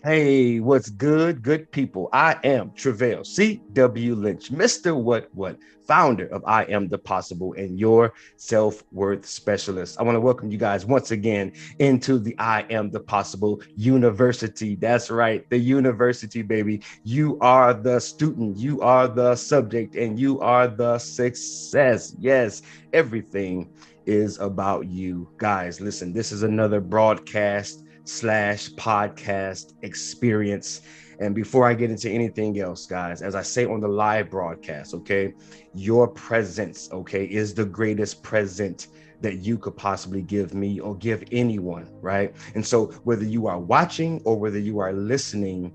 Hey, what's good, good people? I am Travail C.W. Lynch, Mr. What, founder of I Am the Possible and your self-worth specialist. I want to welcome you guys once again into the I Am the Possible University. That's right, the university, baby. You are the student, you are the subject, and you are the success. Yes, everything is about you. Guys, listen, this is another broadcast slash podcast experience. And before I get into anything else, guys, as I say on the live broadcast, okay, your presence, okay, is the greatest present that you could possibly give me or give anyone, right? And so whether you are watching or whether you are listening,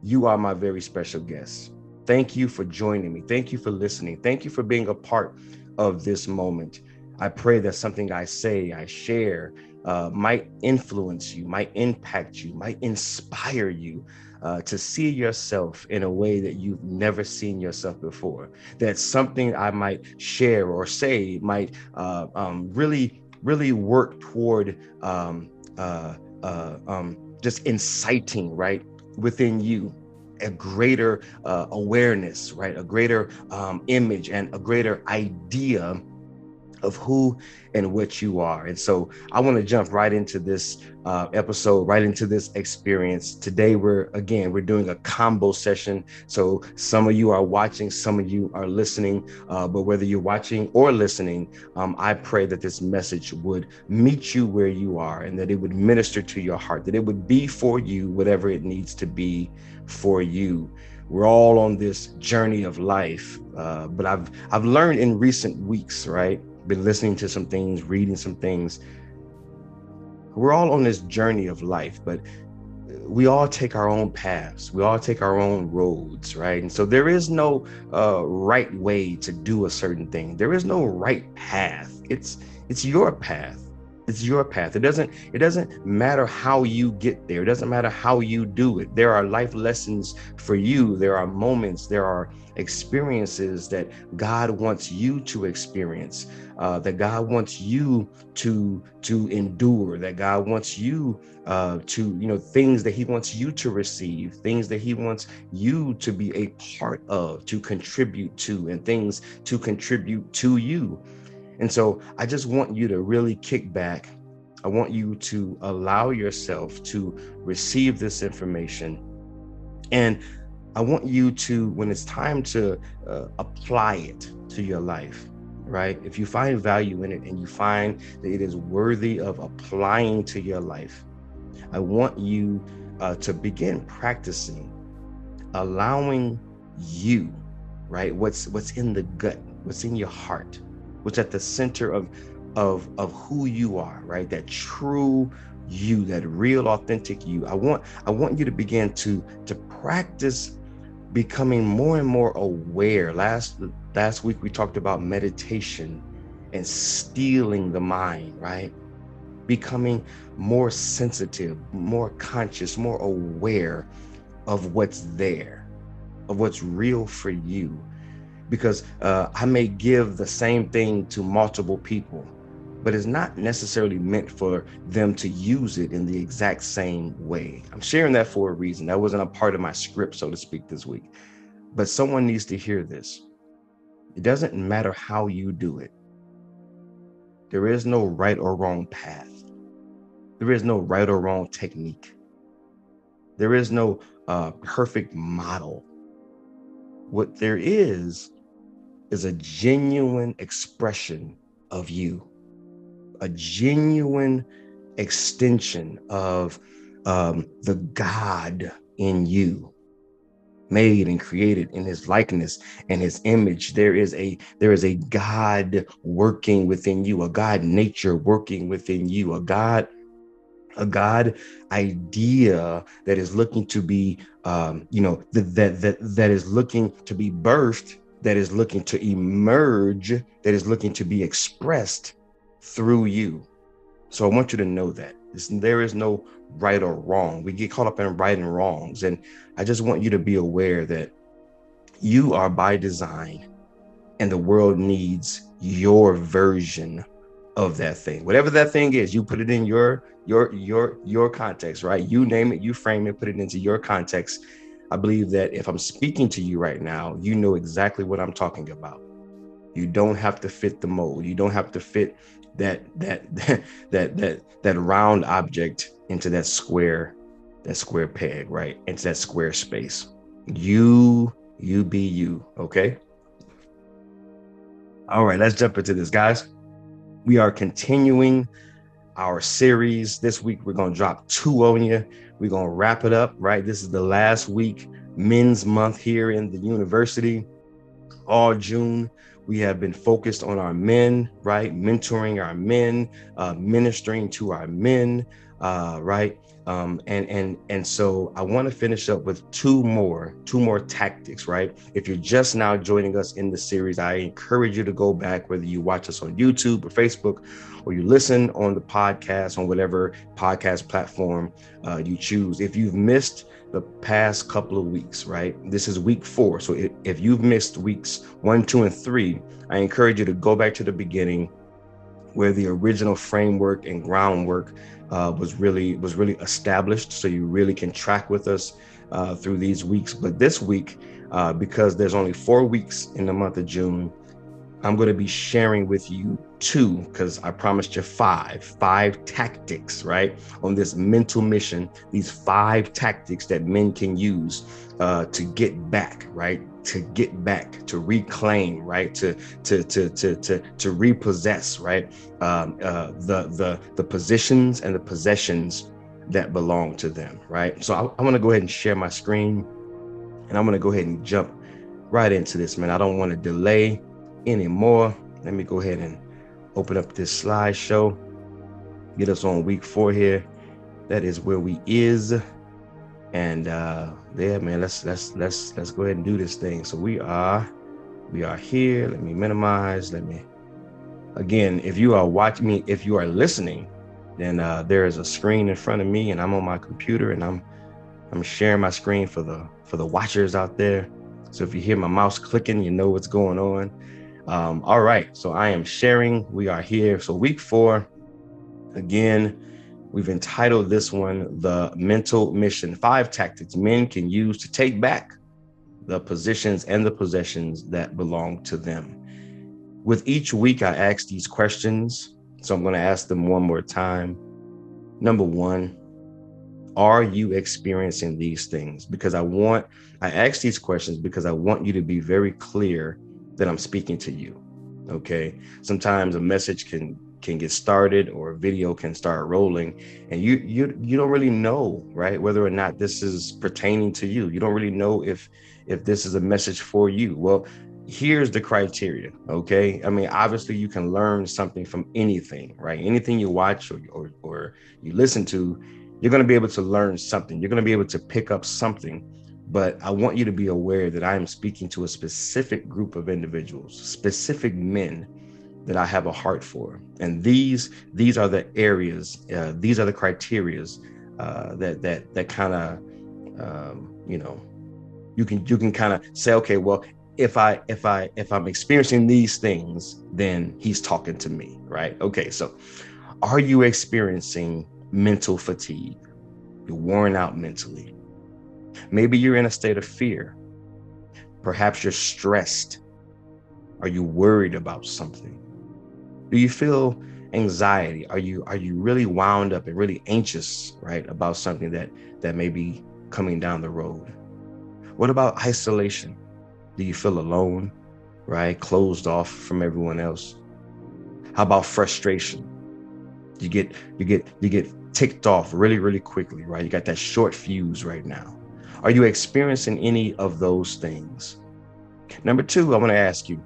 you are my very special guest. Thank you for joining me. Thank you for listening. Thank you for being a part of this moment. I pray that something I say, I share, might influence you, might impact you, might inspire you to see yourself in a way that you've never seen yourself before. That something I might share or say might really work toward just inciting, right, within you a greater awareness, right, a greater image and a greater idea of who and what you are. And so I want to jump right into this episode, right into this experience. Today, we're doing a combo session. So some of you are watching, some of you are listening, but whether you're watching or listening, I pray that this message would meet you where you are and that it would minister to your heart, that it would be for you, whatever it needs to be for you. We're all on this journey of life, but I've learned in recent weeks, right? Been listening to some things, reading some things. We're all on this journey of life, but we all take our own paths. We all take our own roads, right? And so there is no right way to do a certain thing. There is no right path. It's your path. It's your path. It doesn't matter how you get there. It doesn't matter how you do it. There are life lessons for you. There are moments, there are experiences that God wants you to experience, that God wants you to endure, that God wants you things that he wants you to receive, things that he wants you to be a part of, to contribute to, and things to contribute to you. And so I just want you to really kick back. I want you to allow yourself to receive this information. And I want you to, when it's time to apply it to your life, right? If you find value in it and you find that it is worthy of applying to your life, I want you to begin practicing allowing you, right? What's in the gut, what's in your heart, what's at the center of who you are, right? That true you, that real authentic you. I want you to begin to practice becoming more and more aware. Last week we talked about meditation and stealing the mind, right? Becoming more sensitive, more conscious, more aware of what's there, of what's real for you. Because I may give the same thing to multiple people, but it's not necessarily meant for them to use it in the exact same way. I'm sharing that for a reason. That wasn't a part of my script, so to speak, this week. But someone needs to hear this. It doesn't matter how you do it. There is no right or wrong path. There is no right or wrong technique. There is no perfect model. What there is a genuine expression of you, a genuine extension of the God in you, made and created in his likeness and his image. There is a God working within you, a God nature working within you, a God idea that is looking to be, that is looking to be birthed, that is looking to emerge, that is looking to be expressed through you. So I want you to know that there is no right or wrong. We get caught up in right and wrongs. And I just want you to be aware that you are by design and the world needs your version of that thing. Whatever that thing is, you put it in your context, right? You name it, you frame it, put it into your context. I believe that if I'm speaking to you right now, you know exactly what I'm talking about. You don't have to fit the mold. You don't have to fit that round object into that square peg, right? Into that square space. You be you, okay? All right, let's jump into this, guys. We are continuing our series. This week, we're going to drop 2 on you. We're going to wrap it up, right? This is the last week, Men's Month here in the university. All June, we have been focused on our men, right? Mentoring our men, ministering to our men, right? And so I want to finish up with two more tactics, right? If you're just now joining us in the series, I encourage you to go back, whether you watch us on YouTube or Facebook, or you listen on the podcast, on whatever podcast platform you choose. If you've missed the past couple of weeks, right? This is week 4. So if you've missed weeks 1, 2, and 3, I encourage you to go back to the beginning, where the original framework and groundwork was really established, so you really can track with us through these weeks. But this week, because there's only 4 weeks in the month of June, I'm going to be sharing with you 2, because I promised you 5 tactics, right, on this mental mission. These 5 tactics that men can use to get back, right, to get back, to reclaim, right, to repossess, right, the positions and the possessions that belong to them, right? So I want to go ahead and share my screen, and I'm going to go ahead and jump right into this, man. I don't want to delay anymore. Let me go ahead and open up this slideshow, get us on week 4 here. That is where we is. And yeah, man, let's go ahead and do this thing. So we are here. Let me minimize. Again, if you are watching me, if you are listening, then there is a screen in front of me, and I'm on my computer, and I'm sharing my screen for the watchers out there. So if you hear my mouse clicking, you know what's going on. All right, so I am sharing. We are here. So week 4, again, we've entitled this one, The Mental Mission, 5 tactics men can use to take back the positions and the possessions that belong to them. With each week, I ask these questions, so I'm going to ask them one more time. Number 1, are you experiencing these things? Because I ask these questions because I want you to be very clear that I'm speaking to you. Okay. Sometimes a message can get started, or a video can start rolling, and you don't really know, right, whether or not this is pertaining to you. You don't really know if this is a message for you. Well, here's the criteria. Okay. I mean, obviously you can learn something from anything, right? Anything you watch or you listen to, you're going to be able to learn something. You're going to be able to pick up something. But I want you to be aware that I am speaking to a specific group of individuals, specific men that I have a heart for. And these are the areas, these are the criterias that kind of, you can kind of say, okay, well, if I'm experiencing these things, then he's talking to me, right? Okay, so are you experiencing mental fatigue? You're worn out mentally. Maybe you're in a state of fear. Perhaps you're stressed. Are you worried about something? Do you feel anxiety? Are you really wound up and really anxious, right, about something that may be coming down the road? What about isolation? Do you feel alone, right, closed off from everyone else? How about frustration? You get ticked off really, really quickly, right? You got that short fuse right now. Are you experiencing any of those things? Number 2, I want to ask you,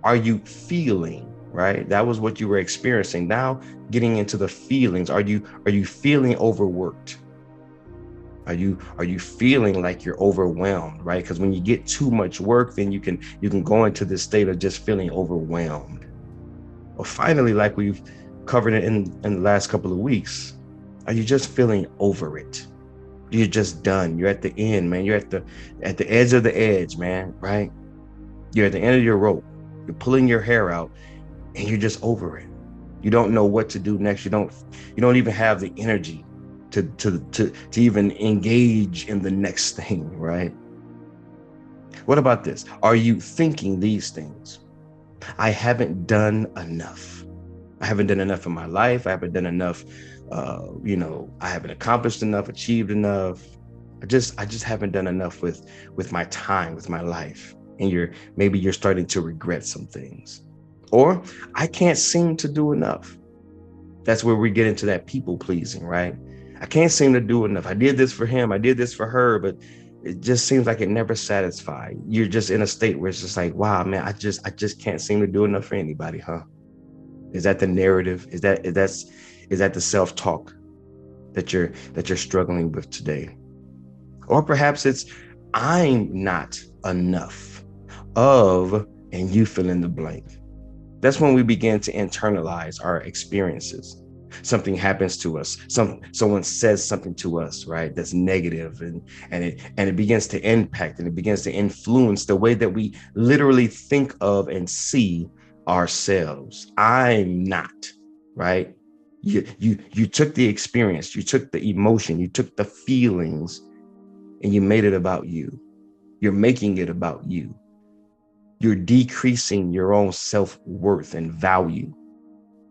are you feeling, right? That was what you were experiencing. Now getting into the feelings, are you feeling overworked? Are you feeling like you're overwhelmed, right? Because when you get too much work, then you can go into this state of just feeling overwhelmed. Or finally, like we've covered it in the last couple of weeks, are you just feeling over it? You're just done. You're at the end, man. You're at the edge of the edge, man, right? You're at the end of your rope. You're pulling your hair out and you're just over it. You don't know what to do next. You don't even have the energy to even engage in the next thing, right? What about this? Are you thinking these things? I haven't done enough. I haven't done enough in my life. I haven't done enough. I haven't accomplished enough, achieved enough. I just haven't done enough with my time, with my life. And maybe you're starting to regret some things. Or I can't seem to do enough. That's where we get into that people pleasing, right? I can't seem to do enough. I did this for him. I did this for her, but it just seems like it never satisfied. You're just in a state where it's just like, wow, man, I just can't seem to do enough for anybody, huh? Is that the narrative? Is that the self-talk that you're struggling with today? Or perhaps it's I'm not enough of, and you fill in the blank. That's when we begin to internalize our experiences. Something happens to us. Someone says something to us, right? That's negative, and it begins to impact and it begins to influence the way that we literally think of and see ourselves. I'm not, right? You took the experience, you took the emotion, you took the feelings, and you made it about you. You're making it about you. You're decreasing your own self-worth and value,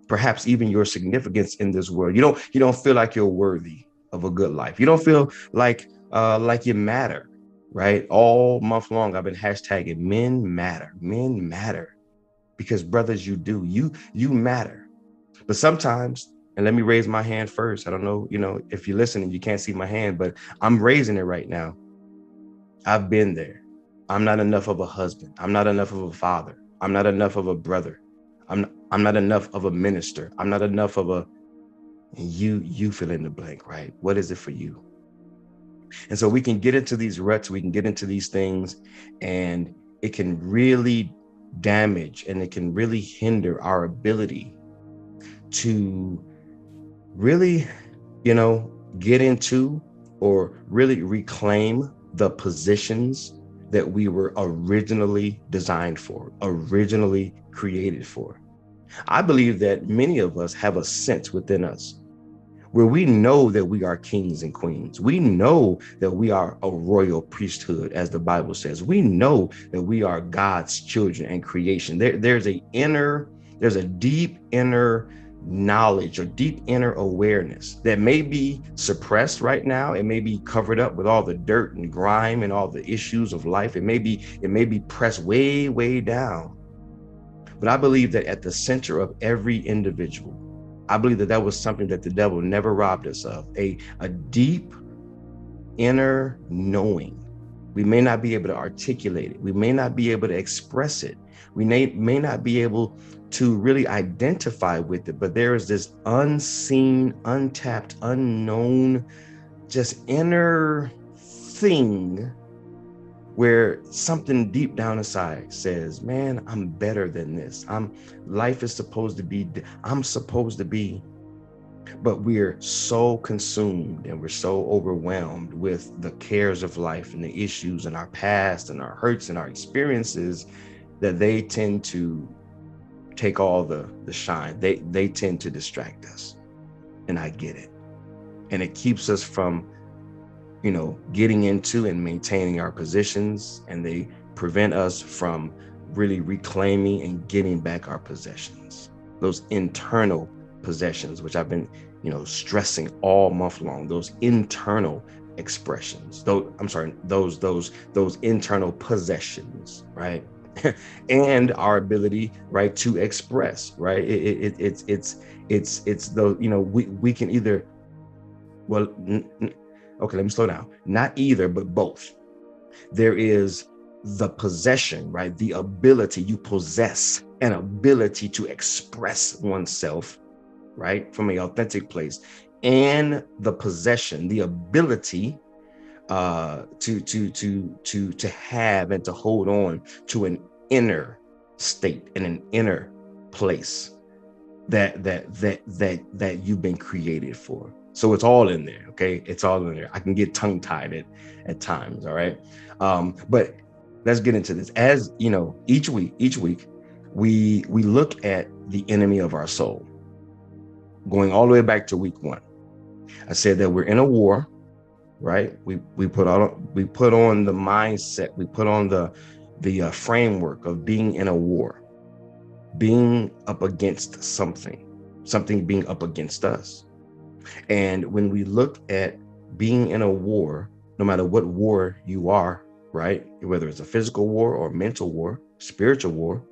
perhaps even your significance in this world. You don't feel like you're worthy of a good life. You don't feel like you matter, right? All month long, I've been hashtagging men matter, because brothers, you do, you matter. But sometimes, and let me raise my hand first. I don't know, if you're listening, you can't see my hand, but I'm raising it right now. I've been there. I'm not enough of a husband. I'm not enough of a father. I'm not enough of a brother. I'm not enough of a minister. I'm not enough of a, and you fill in the blank, right? What is it for you? And so we can get into these ruts, we can get into these things, and it can really damage and it can really hinder our ability to really, get into or really reclaim the positions that we were originally designed for, originally created for. I believe that many of us have a sense within us where we know that we are kings and queens. We know that we are a royal priesthood, as the Bible says. We know that we are God's children and creation. There's a deep inner knowledge or deep inner awareness that may be suppressed right now. It may be covered up with all the dirt and grime and all the issues of life. It may be pressed way, way down. But I believe that at the center of every individual, I believe that was something that the devil never robbed us of, a deep inner knowing. We may not be able to articulate it. We may not be able to express it. We may not be able to really identify with it, but there is this unseen, untapped, unknown, just inner thing where something deep down inside says, man, I'm better than this. Life is supposed to be, I'm supposed to be. But we're so consumed and we're so overwhelmed with the cares of life and the issues and our past and our hurts and our experiences that they tend to take all the shine. They tend to distract us. And I get it. And it keeps us from getting into and maintaining our positions, and they prevent us from really reclaiming and getting back our possessions, those internal possessions, which I've been, stressing all month long, those internal expressions, those internal possessions, right? And our ability, right, to express, right? It's those, we can either, well, okay, let me slow down. Not either, but both. There is the possession, right? The ability, you possess an ability to express oneself, right? From an authentic place, and the possession, the ability to have and to hold on to an inner state and an inner place that you've been created for. So it's all in there, okay? It's all in there. I can get tongue-tied at times, all right? But let's get into this. As each week, we look at the enemy of our soul. going all the way back to week 1. I said that we're in a war, right? We put on the mindset, we put on the framework of being in a war, being up against something being up against us. And when we look at being in a war, no matter what war you are, right? Whether it's a physical war or mental war, spiritual war,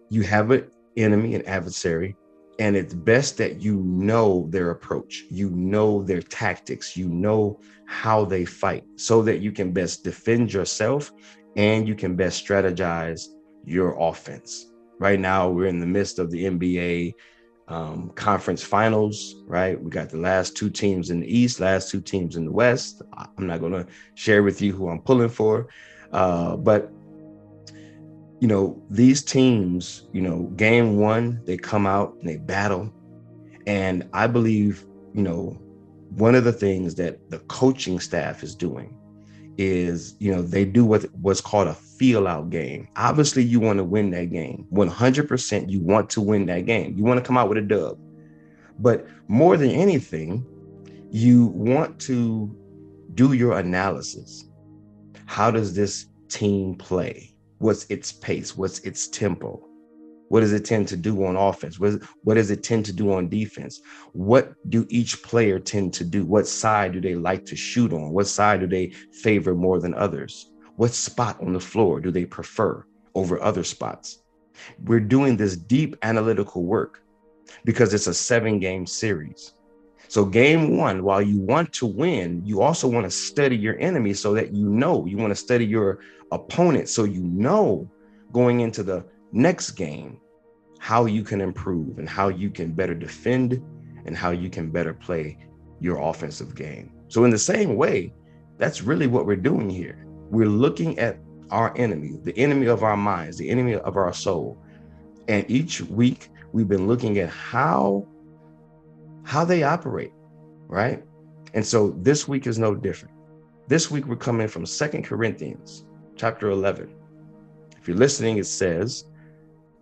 you have an enemy, an adversary, and it's best that you know their approach, you know their tactics, you know how they fight, so that you can best defend yourself and you can best strategize your offense. Right now, we're in the midst of the NBA conference finals, right? We got the last 2 teams in the East, last 2 teams in the West. I'm not going to share with you who I'm pulling for, but you know, these teams, you know, game 1, they come out and they battle. And I believe, you know, one of the things that the coaching staff is doing is, you know, they do what's called a feel out game. Obviously, you want to win that game. 100% you want to win that game. You want to come out with a dub. But more than anything, you want to do your analysis. How does this team play? What's its pace? What's its tempo? What does it tend to do on offense? What does it tend to do on defense? What do each player tend to do? What side do they like to shoot on? What side do they favor more than others? What spot on the floor do they prefer over other spots? We're doing this deep analytical work because it's a 7-game series. So game 1, while you want to win, you also want to study your enemy so that you want to study your opponent so you know going into the next game how you can improve and how you can better defend and how you can better play your offensive game. So in the same way, that's really what we're doing here. We're looking at our enemy, the enemy of our minds, the enemy of our soul. And each week we've been looking at how they operate, right? And so this week is no different. This week we're coming from 2 Corinthians chapter 11. If you're listening, it says,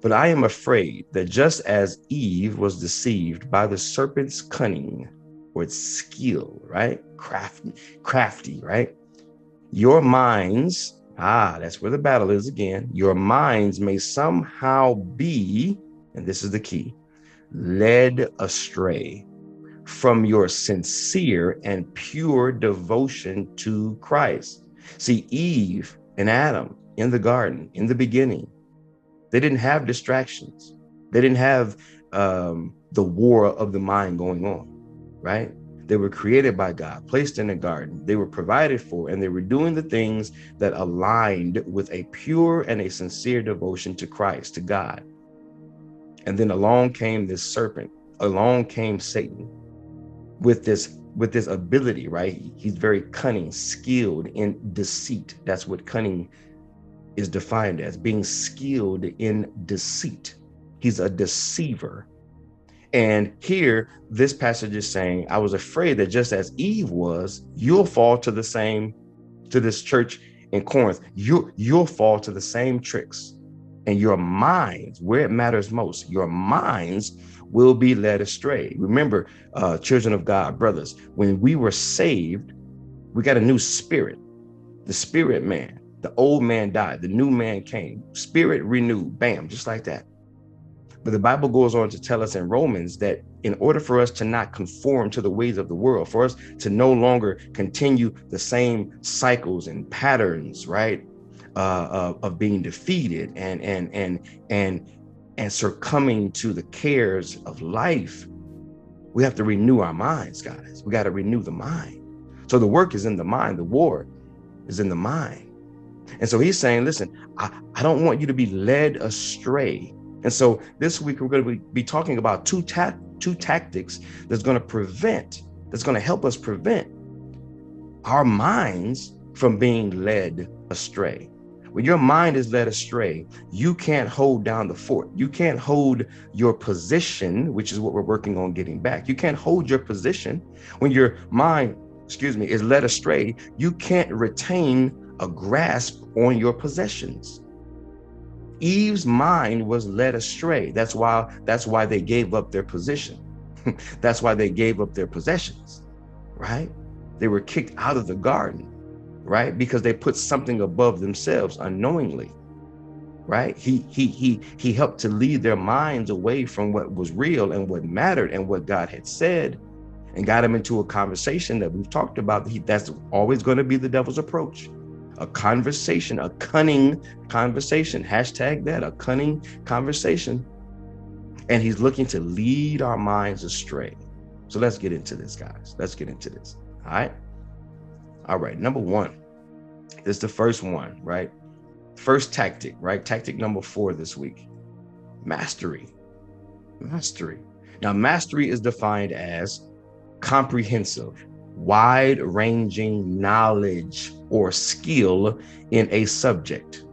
"But I am afraid that just as Eve was deceived by the serpent's cunning," or its skill, right? Crafty, right? "Your minds," that's where the battle is again, "your minds may somehow be," and this is the key, "led astray from your sincere and pure devotion to Christ." See, Eve and Adam in the garden, in the beginning, they didn't have distractions. They didn't have the war of the mind going on, right? They were created by God, placed in a garden. They were provided for, and they were doing the things that aligned with a pure and a sincere devotion to Christ, to God. And then along came this serpent, along came Satan with this ability, right? He's very cunning, skilled in deceit. That's what cunning is defined as, being skilled in deceit. He's a deceiver. And here, this passage is saying, I was afraid that just as Eve was, you'll fall to the same, to this church in Corinth, you'll fall to the same tricks. And your minds, where it matters most, your minds will be led astray. Remember, children of God, brothers, when we were saved, we got a new spirit, the spirit man. The old man died, the new man came, spirit renewed, bam, just like that. But the Bible goes on to tell us in Romans that in order for us to not conform to the ways of the world, for us to no longer continue the same cycles and patterns, right, of being defeated and succumbing to the cares of life, we have to renew our minds, guys. We got to renew the mind. So the work is in the mind. The war is in the mind. And so he's saying, listen, I don't want you to be led astray. And so this week, we're going to be talking about two tactics that's going to help us prevent our minds from being led astray. When your mind is led astray, you can't hold down the fort. You can't hold your position, which is what we're working on getting back. You can't hold your position. When your mind, is led astray, you can't retain a grasp on your possessions. Eve's mind was led astray. That's why they gave up their position. That's why they gave up their possessions, right? They were kicked out of the garden, right? Because they put something above themselves unknowingly, right? He helped to lead their minds away from what was real and what mattered and what God had said, and got them into a conversation that we've talked about. That's always going to be the devil's approach. A conversation, a cunning conversation, hashtag that, a cunning conversation. And he's looking to lead our minds astray. So let's get into this, guys. Let's get into this. All right. All right. Number one, this is the first one, right? First tactic, right? Tactic number 4 this week. Mastery. Mastery. Now, mastery is defined as comprehensive, wide-ranging knowledge or skill in a subject.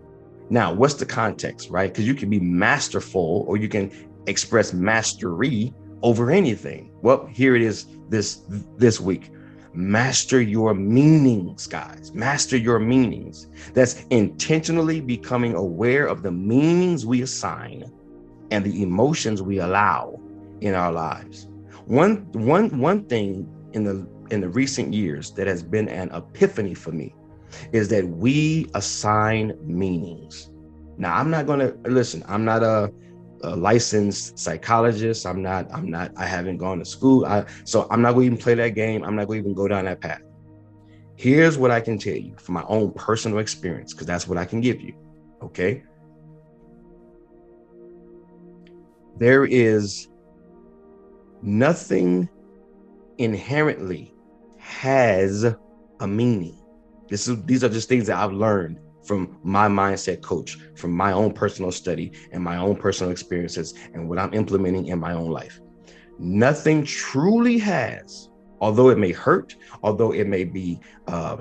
Now, what's the context, right? Because you can be masterful or you can express mastery over anything. Well, here it is this week. Master your meanings, guys. Master your meanings. That's intentionally becoming aware of the meanings we assign and the emotions we allow in our lives. One thing in the recent years that has been an epiphany for me is that we assign meanings. Now, I'm not going to listen. I'm not a licensed psychologist. I haven't gone to school. So I'm not going to even play that game. I'm not going to even go down that path. Here's what I can tell you from my own personal experience, because that's what I can give you. Okay. There is nothing inherently has a meaning. These are just things that I've learned from my mindset coach, from my own personal study and my own personal experiences and what I'm implementing in my own life. Nothing truly has, although it may hurt, although it may be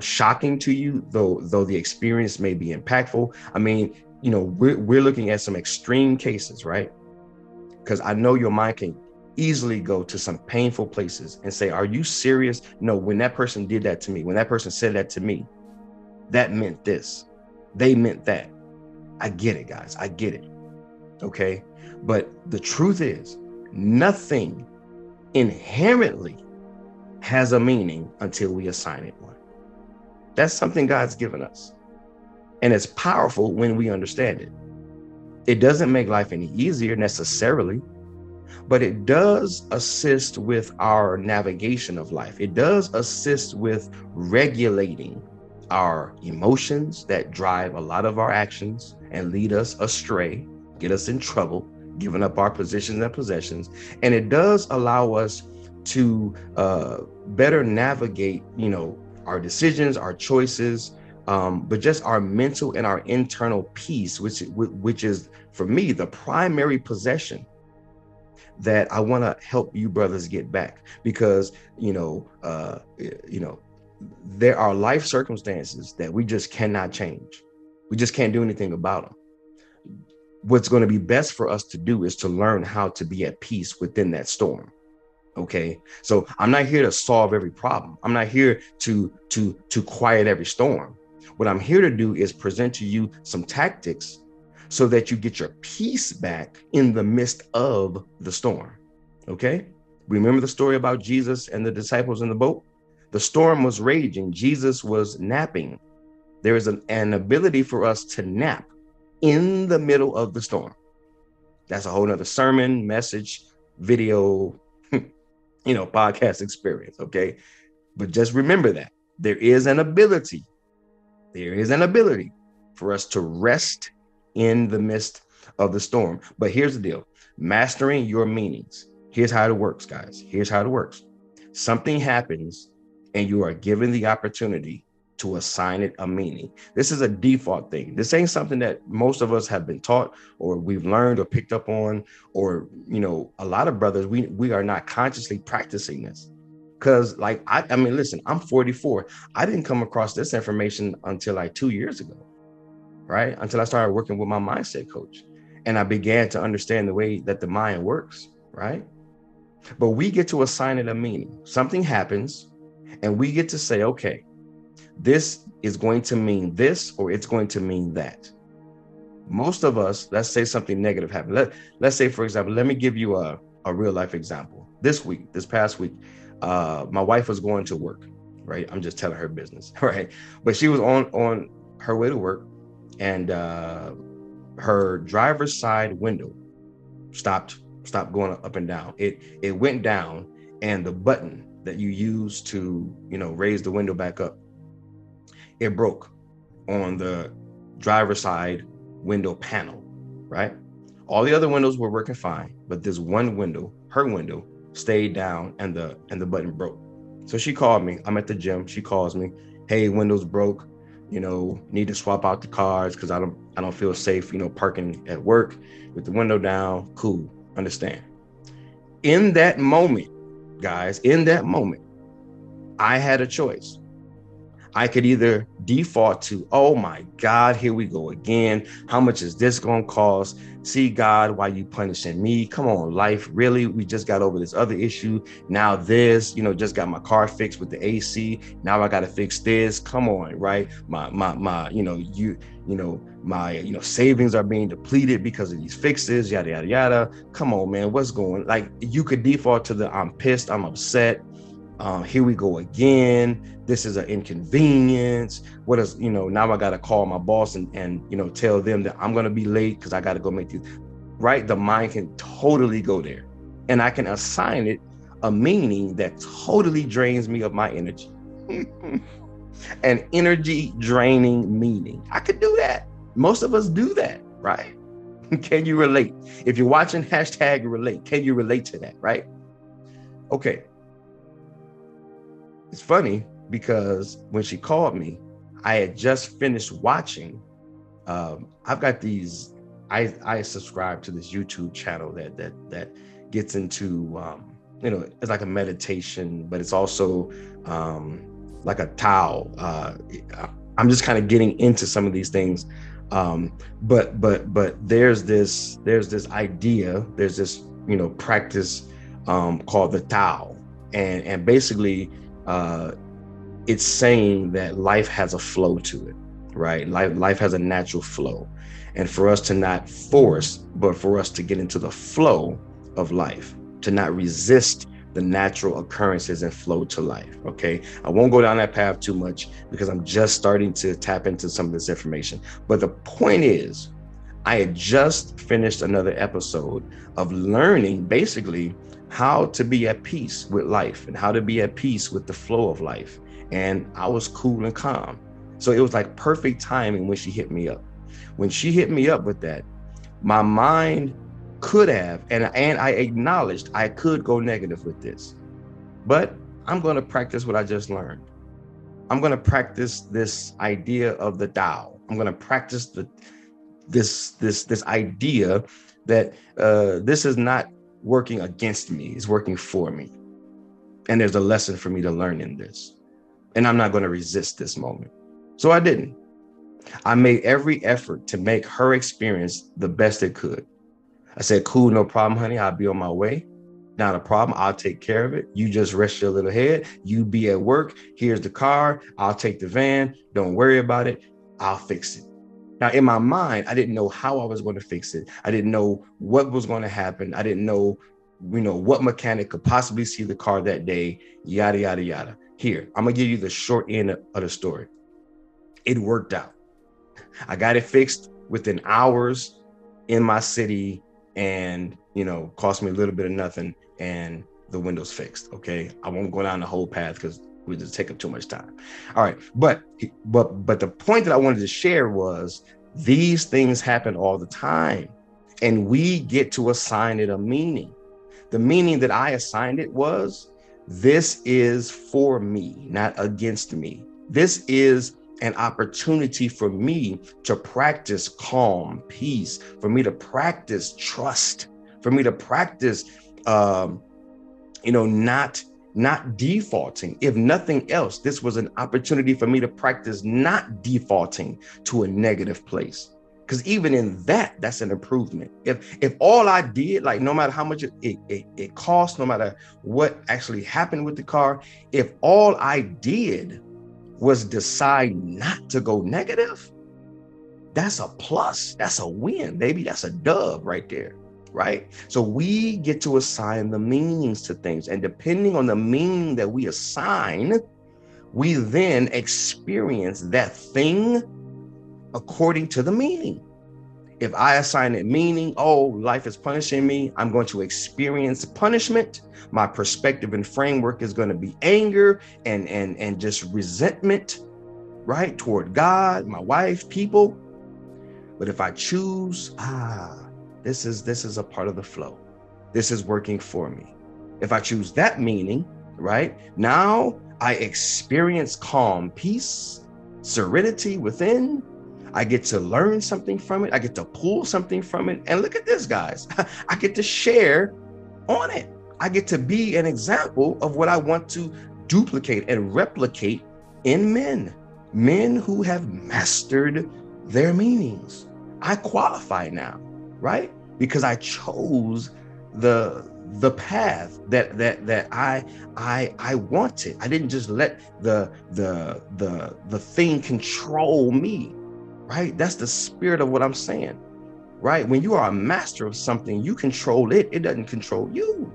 shocking to you, though the experience may be impactful. I mean, you know, we're looking at some extreme cases, right? Because I know your mind can easily go to some painful places and say, are you serious? No, when that person did that to me, when that person said that to me, that meant this. They meant that. I get it, guys. I get it. Okay. But the truth is, nothing inherently has a meaning until we assign it one. That's something God's given us. And it's powerful when we understand it. It doesn't make life any easier necessarily, but it does assist with our navigation of life. It does assist with regulating our emotions that drive a lot of our actions and lead us astray, get us in trouble, giving up our positions and possessions. And it does allow us to better navigate, you know, our decisions, our choices, but just our mental and our internal peace, which is, for me, the primary possession that I want to help you brothers get back. Because, there are life circumstances that we just cannot change. We just can't do anything about them. What's going to be best for us to do is to learn how to be at peace within that storm. Okay. So I'm not here to solve every problem. I'm not here to quiet every storm. What I'm here to do is present to you some tactics so that you get your peace back in the midst of the storm. Okay. Remember the story about Jesus and the disciples in the boat? The storm was raging. Jesus was napping. There is an ability for us to nap in the middle of the storm. That's a whole nother sermon, message, video, podcast experience. Okay. But just remember that there is an ability for us to rest in the midst of the storm. But here's the deal. Mastering your meanings. Here's how it works, guys. Here's how it works. Something happens and you are given the opportunity to assign it a meaning. This is a default thing. This ain't something that most of us have been taught or we've learned or picked up on, or, a lot of brothers, we are not consciously practicing this. Because I mean, listen, I'm 44. I didn't come across this information until like 2 years ago, right? Until I started working with my mindset coach and I began to understand the way that the mind works, right? But we get to assign it a meaning. Something happens and we get to say, okay, this is going to mean this, or it's going to mean that. Most of us, let's say something negative happened. Let's say, for example, let me give you a real life example. This past week, my wife was going to work, right? I'm just telling her business, right? But she was on her way to work, and her driver's side window stopped going up and down. It went down, and the button that you use to, raise the window back up, it broke on the driver's side window panel, right? All the other windows were working fine, but this one window, her window, stayed down, and the button broke. So she called me. I'm at the gym. She calls me, "Hey, windows broke. Need to swap out the cars because I don't feel safe, parking at work with the window down." Cool, understand. In that moment, guys, I had a choice. I could either default to, "Oh my God, here we go again. How much is this going to cost? See, God, why you punishing me? Come on, life, really? We just got over this other issue. Now this, just got my car fixed with the AC. Now I got to fix this. Come on, right? My savings are being depleted because of these fixes, yada, yada, yada. Come on, man, what's going?" Like, you could default to the, "I'm pissed, I'm upset. Here we go again. This is an inconvenience. What is, now I got to call my boss and tell them that I'm going to be late because I got to go make these," right? The mind can totally go there, and I can assign it a meaning that totally drains me of my energy. An energy draining meaning. I could do that. Most of us do that, right? Can you relate? If you're watching, #relate. Can you relate to that, right? Okay. It's funny because when she called me, I had just finished watching. I've got these. I subscribe to this YouTube channel that gets into it's like a meditation, but it's also like a TAL. I'm just kind of getting into some of these things, but there's this idea. There's this practice called the TAL, and basically. It's saying that life has a flow to it, right? Life has a natural flow. And for us to not force, but for us to get into the flow of life, to not resist the natural occurrences and flow to life, okay? I won't go down that path too much because I'm just starting to tap into some of this information. But the point is, I had just finished another episode of learning basically how to be at peace with life and how to be at peace with the flow of life. And I was cool and calm. So it was like perfect timing when she hit me up. When she hit me up with that, my mind could have, and I acknowledged I could go negative with this, but I'm going to practice what I just learned. I'm going to practice this idea of the Tao. I'm going to practice this idea that this is not working against me, it's working for me. And there's a lesson for me to learn in this. And I'm not going to resist this moment. So I didn't. I made every effort to make her experience the best it could. I said, "Cool, no problem, honey. I'll be on my way. Not a problem. I'll take care of it. You just rest your little head. You be at work. Here's the car. I'll take the van. Don't worry about it. I'll fix it." Now, in my mind, I didn't know how I was going to fix it. I didn't know what was going to happen. I didn't know, what mechanic could possibly see the car that day, yada, yada, yada. Here, I'm going to give you the short end of the story. It worked out. I got it fixed within hours in my city and, cost me a little bit of nothing, and the window's fixed. Okay. I won't go down the whole path because we just take up too much time. All right. But the point that I wanted to share was these things happen all the time, and we get to assign it a meaning. The meaning that I assigned it was, this is for me, not against me. This is an opportunity for me to practice calm, peace, for me to practice trust, for me to practice, not defaulting. If nothing else, this was an opportunity for me to practice not defaulting to a negative place. Because even in that's an improvement. If all I did, like no matter how much it cost, no matter what actually happened with the car, if all I did was decide not to go negative, that's a plus. That's a win, baby. That's a dub right there, right? So we get to assign the meanings to things. And depending on the meaning that we assign, we then experience that thing according to the meaning. If I assign it meaning, oh, life is punishing me, I'm going to experience punishment. My perspective and framework is going to be anger and just resentment, right, toward God, my wife, people. But if I choose, this is a part of the flow. This is working for me. If I choose that meaning, right, now I experience calm, peace, serenity within. I get to learn something from it. I get to pull something from it. And look at this, guys. I get to share on it. I get to be an example of what I want to duplicate and replicate in men who have mastered their meanings. I qualify now, right? Because I chose the path that I wanted. I didn't just let the thing control me. Right? That's the spirit of what I'm saying, right? When you are a master of something, you control it. It doesn't control you.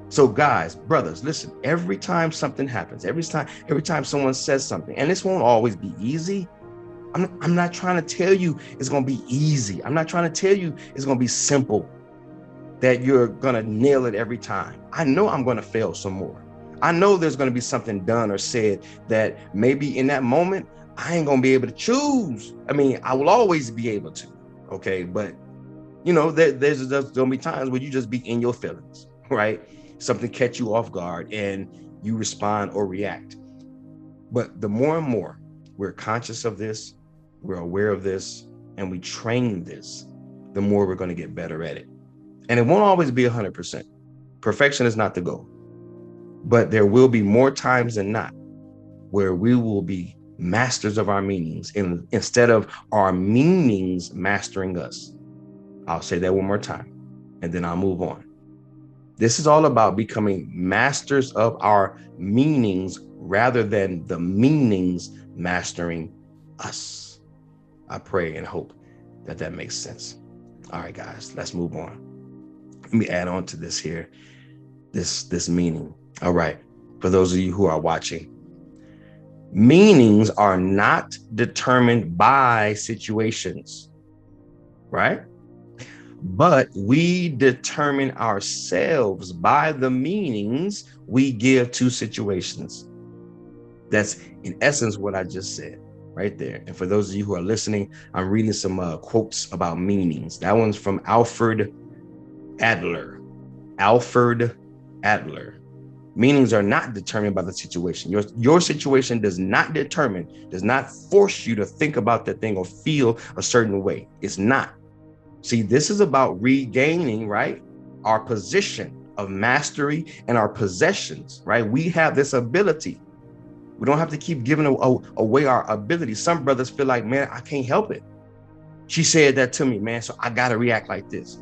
So guys, brothers, listen, every time something happens, every time someone says something, and this won't always be easy. I'm not trying to tell you it's going to be easy. I'm not trying to tell you it's going to be simple, that you're going to nail it every time. I know I'm going to fail some more. I know there's going to be something done or said that maybe in that moment, I ain't gonna be able to choose. I mean, I will always be able to, okay? But, you know, there's gonna be times where you just be in your feelings, right? Something catch you off guard and you respond or react. But the more and more we're conscious of this, we're aware of this, and we train this, the more we're gonna get better at it. And it won't always be 100%. Perfection is not the goal. But there will be more times than not where we will be masters of our meanings instead of our meanings mastering us. I'll say that one more time, and then I'll move on. This is all about becoming masters of our meanings rather than the meanings mastering us. I pray and hope that that makes sense. All right, guys, let's move on. Let me add on to this here, this meaning. All right, for those of you who are watching, meanings are not determined by situations, right? But we determine ourselves by the meanings we give to situations. That's in essence what I just said right there. And for those of you who are listening, I'm reading some quotes about meanings. That one's from Alfred Adler. Alfred Adler. Meanings are not determined by the situation. Your situation does not force you to think about that thing or feel a certain way. It's not. See, this is about regaining, right, our position of mastery and our possessions, right? We have this ability. We don't have to keep giving away our ability. Some brothers feel like, man, I can't help it. She said that to me, man, so I got to react like this.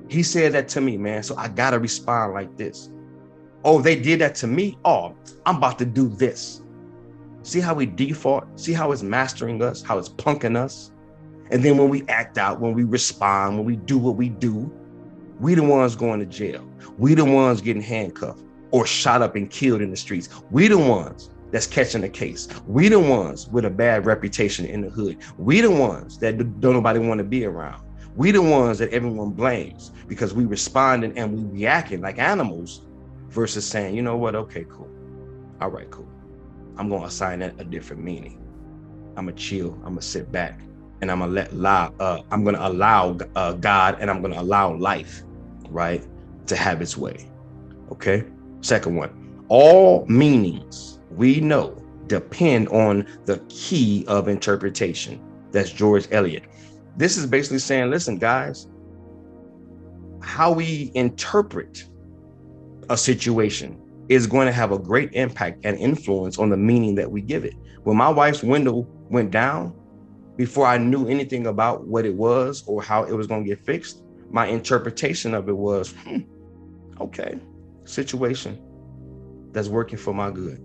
He said that to me, man, so I got to respond like this. Oh, they did that to me. Oh, I'm about to do this. See how we default? See how it's mastering us, how it's punking us? And then when we act out, when we respond, when we do what we do, we the ones going to jail. We the ones getting handcuffed or shot up and killed in the streets. We the ones that's catching the case. We the ones with a bad reputation in the hood. We the ones that don't nobody want to be around. We the ones that everyone blames because we responding and we reacting like animals versus saying, you know what? Okay, cool. All right, cool. I'm going to assign that a different meaning. I'm going to chill. I'm going to sit back and I'm going to allow God and I'm going to allow life, right, to have its way. Okay. Second one, all meanings we know depend on the key of interpretation. That's George Eliot. This is basically saying, listen, guys, how we interpret a situation is going to have a great impact and influence on the meaning that we give it. When my wife's window went down, before I knew anything about what it was or how it was going to get fixed, my interpretation of it was, okay, situation that's working for my good.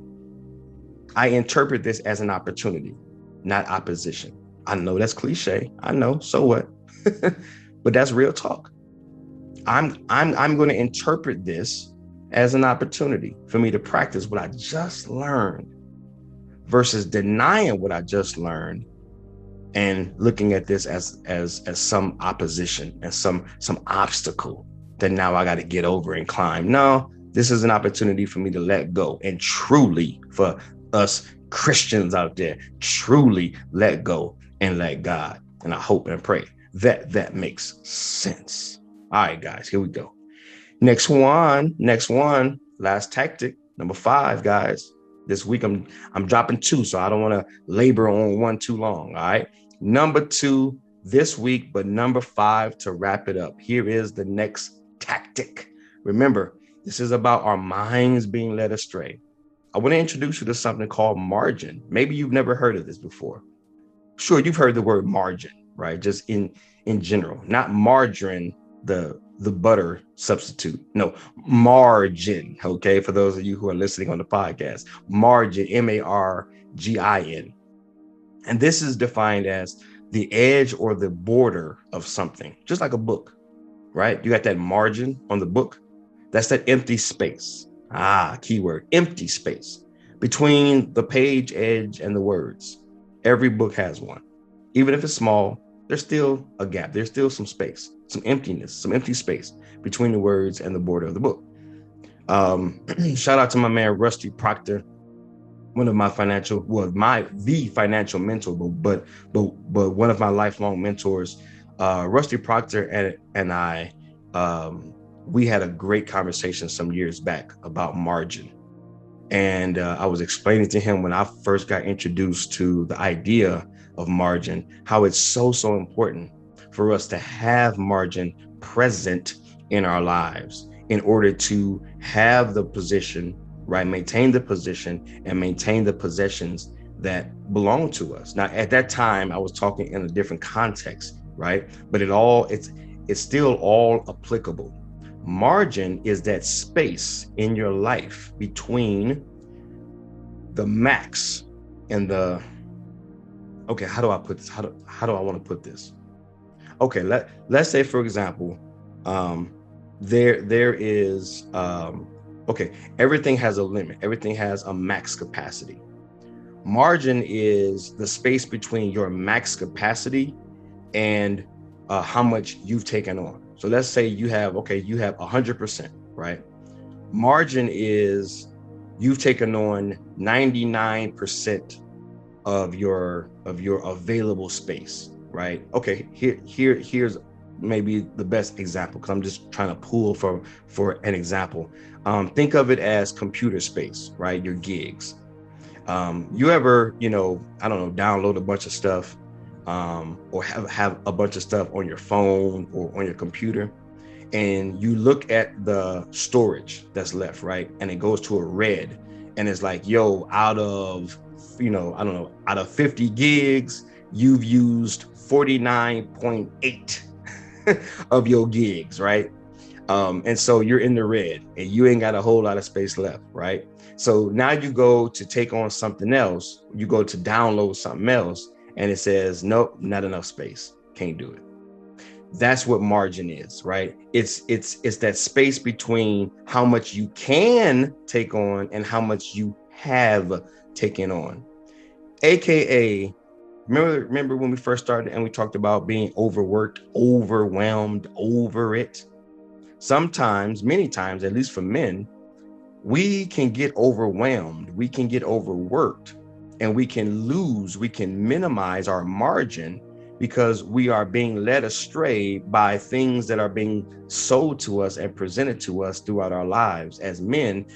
I interpret this as an opportunity, not opposition. I know that's cliche. I know. So what? But that's real talk. I'm going to interpret this as an opportunity for me to practice what I just learned versus denying what I just learned and looking at this as some opposition and some obstacle that now I got to get over and climb. No, this is an opportunity for me to let go and truly, for us Christians out there, truly let go and let God. And I hope and pray that that makes sense. All right, guys, here we go. Next one, last tactic, number 5, guys. This week I'm dropping 2, so I don't want to labor on one too long. All right. Number 2 this week, but number 5 to wrap it up. Here is the next tactic. Remember, this is about our minds being led astray. I want to introduce you to something called margin. Maybe you've never heard of this before. Sure, you've heard the word margin, right? Just in general, not margarine, the butter substitute. No, margin. Okay, for those of you who are listening on the podcast, margin, margin. And this is defined as the edge or the border of something, just like a book, right? You got that margin on the book. That's that empty space. Keyword, empty space between the page edge and the words. Every book has one. Even if it's small, there's still a gap. There's still some space, some emptiness, some empty space between the words and the border of the book. Shout out to my man, Rusty Proctor, one of my the financial mentor, but one of my lifelong mentors, Rusty Proctor and I, we had a great conversation some years back about margin. And I was explaining to him when I first got introduced to the idea of margin, how it's so important for us to have margin present in our lives in order to have the position, right? Maintain the position and maintain the possessions that belong to us. Now, at that time, I was talking in a different context, right? But it's still all applicable. Margin is that space in your life between the max and the, okay, how do I put this? How do I want to put this? Okay, let's say, for example, there is, okay, everything has a limit. Everything has a max capacity. Margin is the space between your max capacity and how much you've taken on. So let's say you have 100%, right? Margin is you've taken on 99% of your available space, right? Okay, here's maybe the best example, because I'm just trying to pull for an example. Think of it as computer space, right? Your gigs. You ever, I don't know, download a bunch of stuff, or have a bunch of stuff on your phone or on your computer, and you look at the storage that's left, right? And it goes to a red, and it's like, yo, out of 50 gigs, you've used 49.8 of your gigs, right? And so you're in the red and you ain't got a whole lot of space left, right? So now you go to take on something else, you go to download something else, and it says, nope, not enough space, can't do it. That's what margin is, right? It's that space between how much you can take on and how much you have taken on. AKA, remember when we first started and we talked about being overworked, overwhelmed, over it? Sometimes, many times, at least for men, we can get overwhelmed, we can get overworked, and we can minimize our margin because we are being led astray by things that are being sold to us and presented to us throughout our lives as men.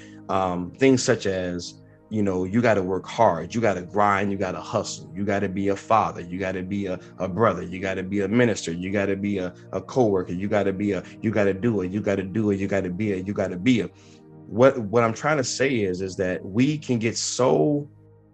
Things such as, you got to work hard, you got to grind, you got to hustle, you got to be a father, you got to be a brother, you got to be a minister, you got to be a co-worker, you got to be you got to do it, you got to do it, you got to be you got to be a. What I'm trying to say is that we can get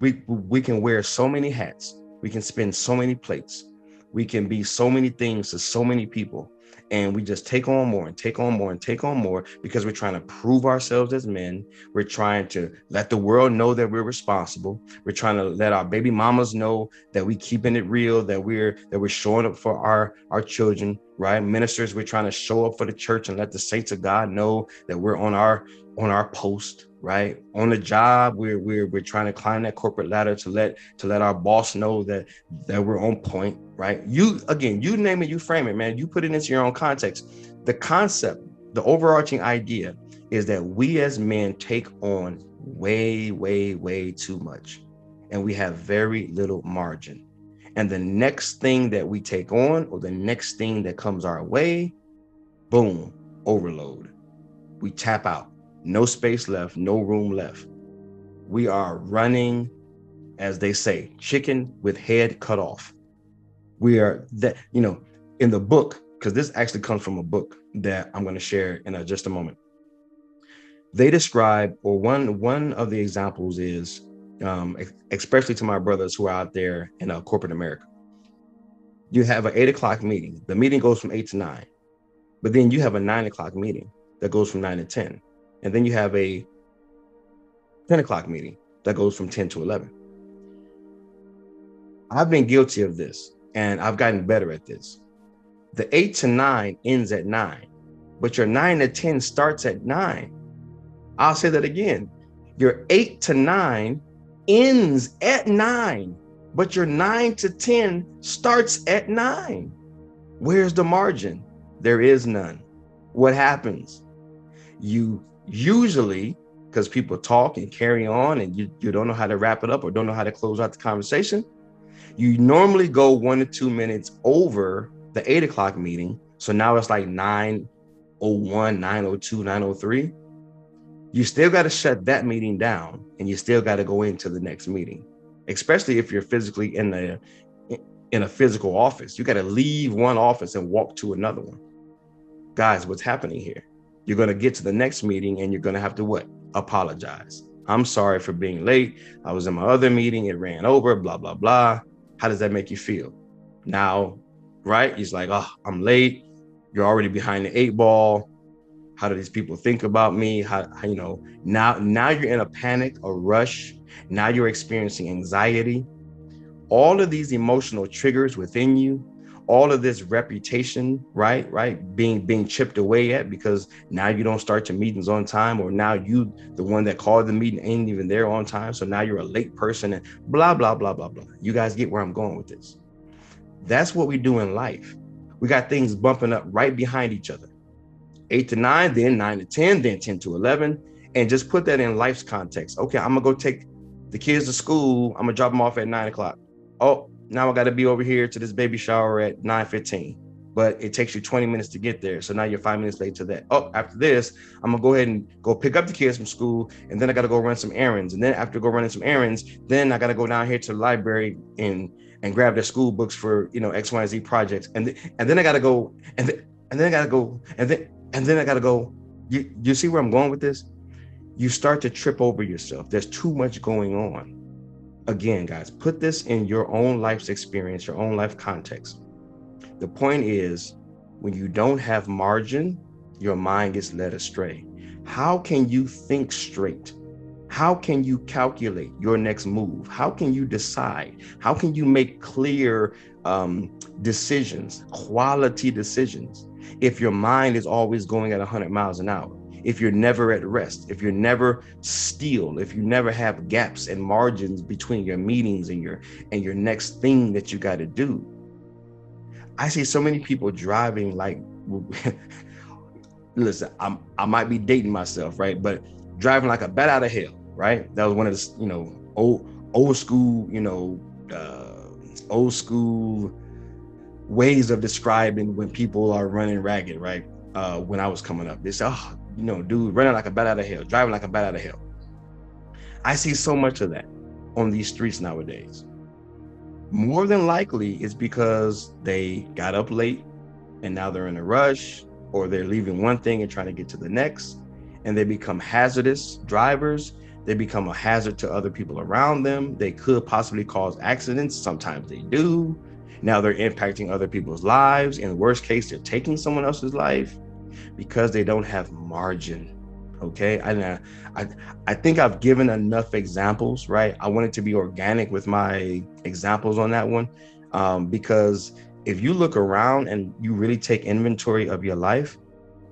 we can wear so many hats, we can spin so many plates, we can be so many things to so many people, And we just take on more and take on more and take on more because we're trying to prove ourselves as men. We're trying to let the world know that we're responsible. We're trying to let our baby mamas know that we keeping it real, that we're showing up for our children, right? Ministers, we're trying to show up for the church and let the saints of God know that we're on our post, right? On the job, we're trying to climb that corporate ladder to let our boss know that we're on point, right? You name it, you frame it, man. You put it into your own context. The concept, the overarching idea is that we as men take on way, way, way too much, and we have very little margin. And the next thing that we take on, or the next thing that comes our way, boom, overload. We tap out. No space left, no room left. We are running, as they say, chicken with head cut off. We are that, in the book, because this actually comes from a book that I'm going to share in just a moment. They describe, or one of the examples is, especially to my brothers who are out there in corporate America. You have an 8 o'clock meeting. The meeting goes from 8 to 9, but then you have a 9 o'clock meeting that goes from 9 to 10. And then you have a 10 o'clock meeting that goes from 10 to 11. I've been guilty of this, and I've gotten better at this. The 8 to 9 ends at 9, but your 9 to 10 starts at 9. I'll say that again. Your 8 to 9 ends at 9, but your 9 to 10 starts at 9. Where's the margin? There is none. What happens? You usually, because people talk and carry on and you don't know how to wrap it up or don't know how to close out the conversation, you normally go 1 to 2 minutes over the 8 o'clock meeting. So now it's like 9:01, 9:02, 9:03. You still got to shut that meeting down, and you still got to go into the next meeting, especially if you're physically in a physical office. You got to leave one office and walk to another one. Guys, what's happening here? You're going to get to the next meeting and you're going to have to what? Apologize. I'm sorry for being late. I was in my other meeting. It ran over, blah, blah, blah. How does that make you feel? Now, right? He's like, oh, I'm late. You're already behind the 8 ball. How do these people think about me? How now you're in a panic, a rush. Now you're experiencing anxiety. All of these emotional triggers within you, all of this reputation, right, being chipped away at because now you don't start your meetings on time, or now you, the one that called the meeting, ain't even there on time. So now you're a late person and blah, blah, blah, blah, blah. You guys get where I'm going with this. That's what we do in life. We got things bumping up right behind each other. 8 to 9, then 9 to 10, then 10 to 11. And just put that in life's context. Okay, I'm gonna go take the kids to school. I'm gonna drop them off at 9 o'clock. Oh, now I got to be over here to this baby shower at 9:15, but it takes you 20 minutes to get there. So now you're 5 minutes late to that. Oh, after this, I'm gonna go ahead and go pick up the kids from school, and then I got to go run some errands. And then after running some errands, then I got to go down here to the library and grab their school books for X, Y, and Z projects. And then I got to go, and then I got to go, and then I got to go. You see where I'm going with this? You start to trip over yourself. There's too much going on. Again, guys, put this in your own life's experience, your own life context. The point is, when you don't have margin, your mind gets led astray. How can you think straight? How can you calculate your next move? How can you decide? How can you make clear decisions, quality decisions, if your mind is always going at 100 miles an hour? If you're never at rest, if you're never still, if you never have gaps and margins between your meetings and your next thing that you got to do. I see so many people driving like, listen, I might be dating myself, right? But driving like a bat out of hell, right? That was one of the, old school ways of describing when people are running ragged, right? When I was coming up, they said, oh, dude, running like a bat out of hell, driving like a bat out of hell. I see so much of that on these streets nowadays. More than likely, it's because they got up late and now they're in a rush, or they're leaving one thing and trying to get to the next, and they become hazardous drivers. They become a hazard to other people around them. They could possibly cause accidents. Sometimes they do. Now they're impacting other people's lives. In the worst case, they're taking someone else's life because they don't have margin. Okay. I think I've given enough examples, right? I wanted to be organic with my examples on that one. Because if you look around and you really take inventory of your life,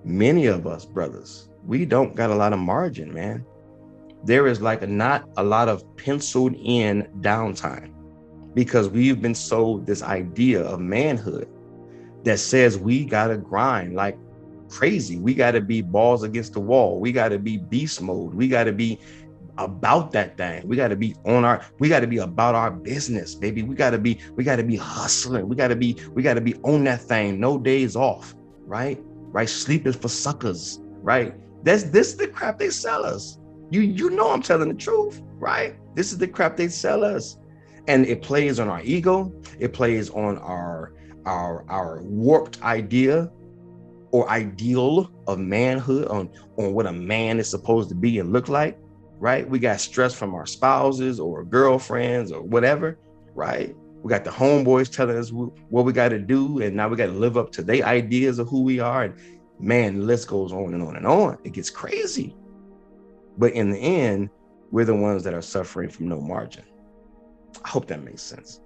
many of us brothers, we don't got a lot of margin, man. There is like not a lot of penciled in downtime because we've been sold this idea of manhood that says we got to grind like crazy. We got to be balls against the wall. We got to be beast mode. We got to be about that thing. We got to be about our business, baby. We got to be hustling. We got to be on that thing. No days off, right? Sleep is for suckers, right? This is the crap they sell us. You know I'm telling the truth, right? This is the crap they sell us. And it plays on our ego. It plays on our warped idea or ideal of manhood, on what a man is supposed to be and look like, right? We got stress from our spouses or girlfriends or whatever, right? We got the homeboys telling us what we got to do, and now we got to live up to their ideas of who we are. And man, the list goes on and on and on. It gets crazy. But in the end, we're the ones that are suffering from no margin. I hope that makes sense.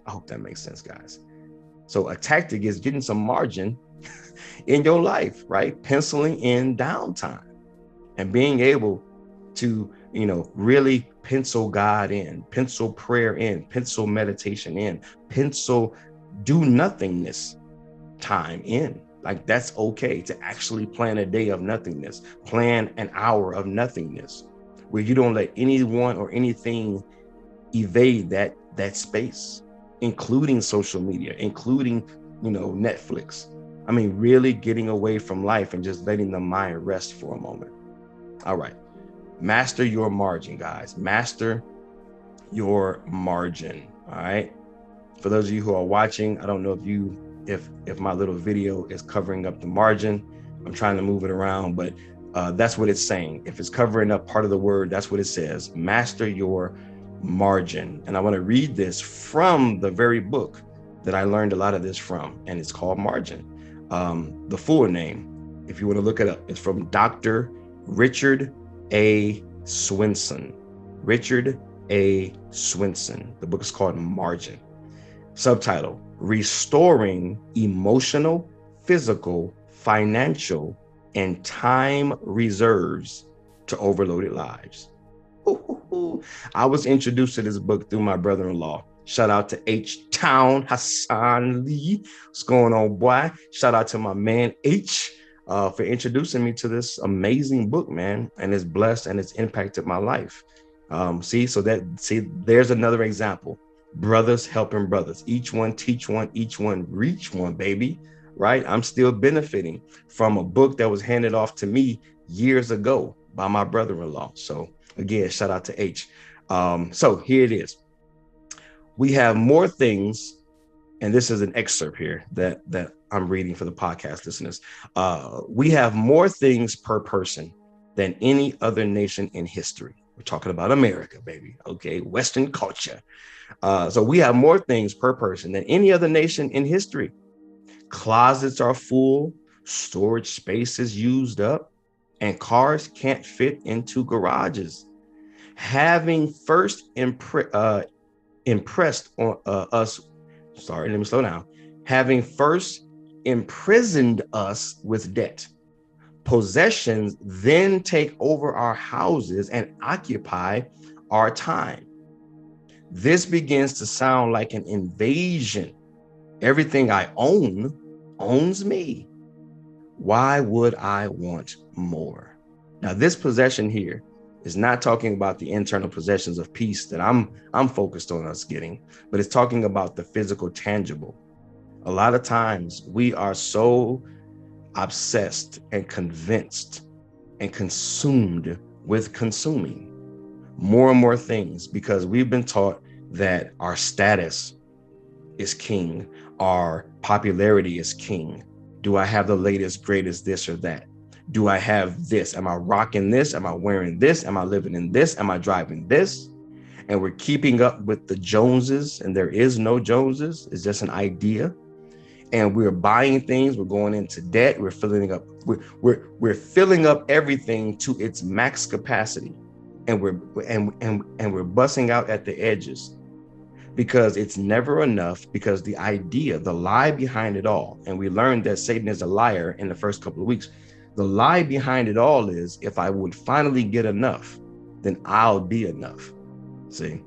Guys. So a tactic is getting some margin in your life, right? Penciling in downtime and being able to, really pencil God in, pencil prayer in, pencil meditation in, pencil do nothingness time in. Like, that's okay to actually plan a day of nothingness, plan an hour of nothingness, where you don't let anyone or anything evade that space, including social media, including, Netflix. I mean, really getting away from life and just letting the mind rest for a moment. All right. Master your margin, guys. Master your margin. All right. For those of you who are watching, I don't know if my little video is covering up the margin. I'm trying to move it around, but that's what it's saying. If it's covering up part of the word, that's what it says. Master your margin. And I want to read this from the very book that I learned a lot of this from, and it's called Margin. The full name, if you want to look it up, it's from Dr. Richard A. Swenson. Richard A. Swenson. The book is called Margin. Subtitle: Restoring Emotional, Physical, Financial, and Time Reserves to Overloaded Lives. I was introduced to this book through my brother-in-law. Shout out to H-Town Hassan Lee. What's going on, boy? Shout out to my man H for introducing me to this amazing book, man. And it's blessed and it's impacted my life. There's another example. Brothers helping brothers. Each one teach one, each one reach one, baby. Right? I'm still benefiting from a book that was handed off to me years ago by my brother-in-law. So again, shout out to H. So here it is. We have more things, and this is an excerpt here that I'm reading for the podcast listeners. We have more things per person than any other nation in history. We're talking about America, baby. Okay, Western culture. So we have more things per person than any other nation in history. Closets are full, storage space is used up, and cars can't fit into garages. Having first impressed on us, having first imprisoned us with debt, possessions then take over our houses and occupy our time. This begins to sound like an invasion. Everything I own owns me. Why would I want more? Now, this possession here is not talking about the internal possessions of peace that I'm focused on us getting, but it's talking about the physical, tangible. A lot of times we are so obsessed and convinced and consumed with consuming more and more things because we've been taught that our status is king, our popularity is king. Do I have the latest, greatest this or that? Do I have this? Am I rocking this? Am I wearing this? Am I living in this? Am I driving this? and we're keeping up with the Joneses, and there is no Joneses. It's just an idea. And we're buying things, we're going into debt, we're filling up, we're filling up everything to its max capacity. And we're busting out at the edges, because it's never enough, because the idea, the lie behind it all, and we learned that Satan is a liar in the first couple of weeks. The lie behind it all is, if I would finally get enough, then I'll be enough. See,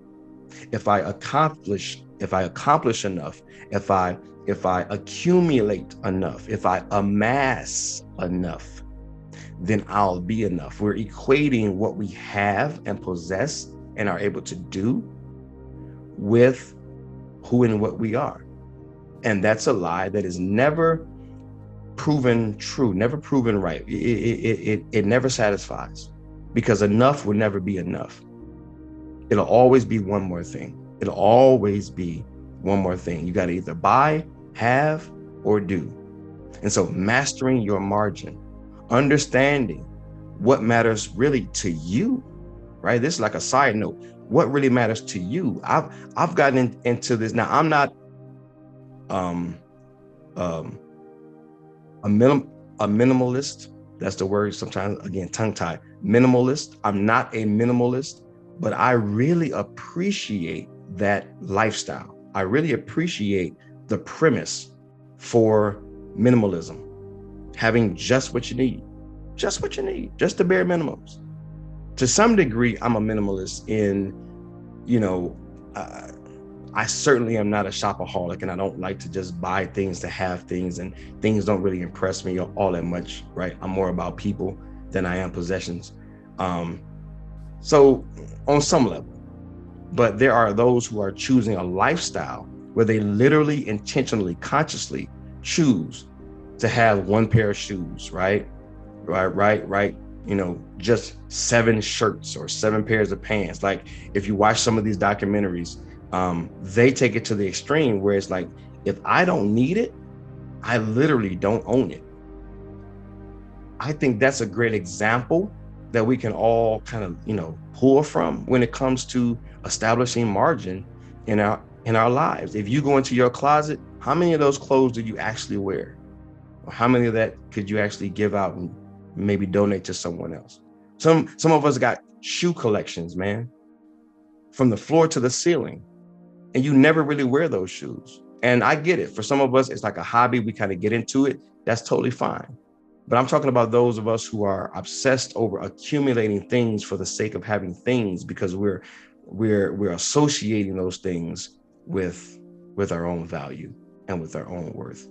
if I accomplish enough, if I accumulate enough, if I amass enough, then I'll be enough. We're equating what we have and possess and are able to do with who and what we are. And that's a lie that is never proven true, never proven right. It never satisfies, because enough will never be enough. It'll always be one more thing. It'll always be one more thing. You got to either buy, have, or do. And so mastering your margin, understanding what matters really to you, right? This is like a side note. What really matters to you? I've gotten into this. Now, I'm not a minimalist. That's the word, sometimes, again, tongue-tied. Minimalist. I'm not a minimalist, but I really appreciate that lifestyle. I really appreciate the premise for minimalism. Having just what you need, just the bare minimums. To some degree, I'm a minimalist in, I certainly am not a shopaholic, and I don't like to just buy things to have things, and things don't really impress me all that much, right? I'm more about people than I am possessions. So on some level, but there are those who are choosing a lifestyle where they literally, intentionally, consciously choose to have one pair of shoes, right? Just 7 shirts or 7 pairs of pants. Like, if you watch some of these documentaries, they take it to the extreme where it's like, if I don't need it, I literally don't own it. I think that's a great example that we can all kind of, pull from when it comes to establishing margin in our lives. If you go into your closet, how many of those clothes do you actually wear? Or how many of that could you actually give out and maybe donate to someone else? Some of us got shoe collections, man, from the floor to the ceiling, and you never really wear those shoes. And I get it. For some of us, it's like a hobby. We kind of get into it. That's totally fine. But I'm talking about those of us who are obsessed over accumulating things for the sake of having things, because we're associating those things with our own value and with our own worth.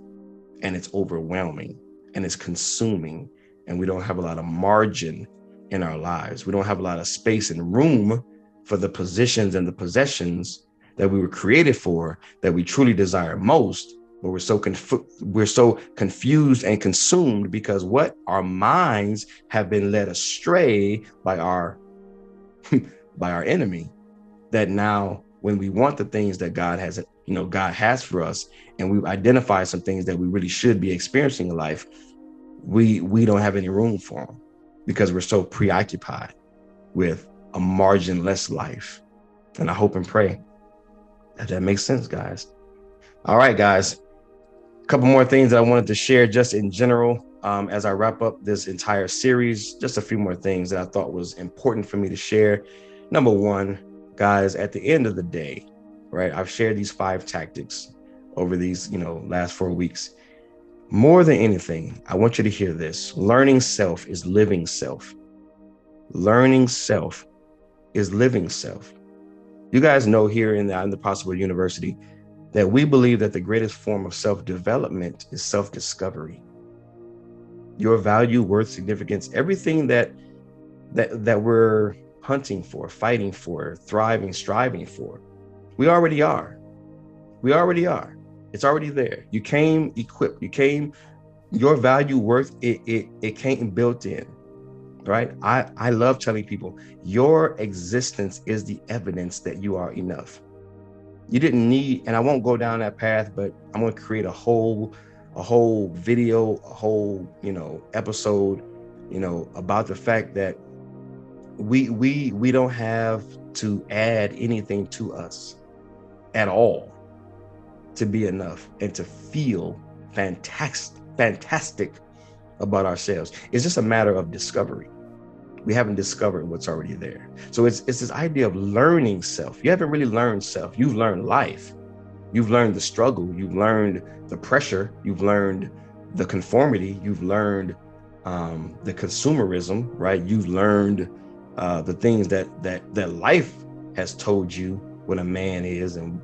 And it's overwhelming and it's consuming, and we don't have a lot of margin in our lives. We don't have a lot of space and room for the positions and the possessions that we were created for, that we truly desire most. But we're so confused and consumed because our minds have been led astray by our enemy, that now when we want the things that God has for us, and we've identified some things that we really should be experiencing in life, we don't have any room for them because we're so preoccupied with a marginless life. And I hope and pray that makes sense, guys. All right, guys. A couple more things that I wanted to share just in general as I wrap up this entire series. Just a few more things that I thought was important for me to share. Number one, guys, at the end of the day, right, I've shared these 5 tactics over these, last 4 weeks. More than anything, I want you to hear this. Learning self is living self. Learning self is living self. You guys know here in the iAMthepossible University that we believe that the greatest form of self-development is self-discovery. Your value, worth, significance, everything that we're hunting for, fighting for, thriving, striving for, we already are. We already are. It's already there. You came equipped. Your value, worth, it came built in, right? I love telling people your existence is the evidence that you are enough. You didn't need, and I won't go down that path, but I'm going to create a whole video, a whole, episode, about the fact that we don't have to add anything to us at all to be enough and to feel fantastic about ourselves. It's just a matter of discovery. We haven't discovered what's already there. So it's this idea of learning self. You haven't really learned self. You've learned life. You've learned the struggle. You've learned the pressure. You've learned the conformity. You've learned the consumerism, right? You've learned the things that life has told you what a man is, and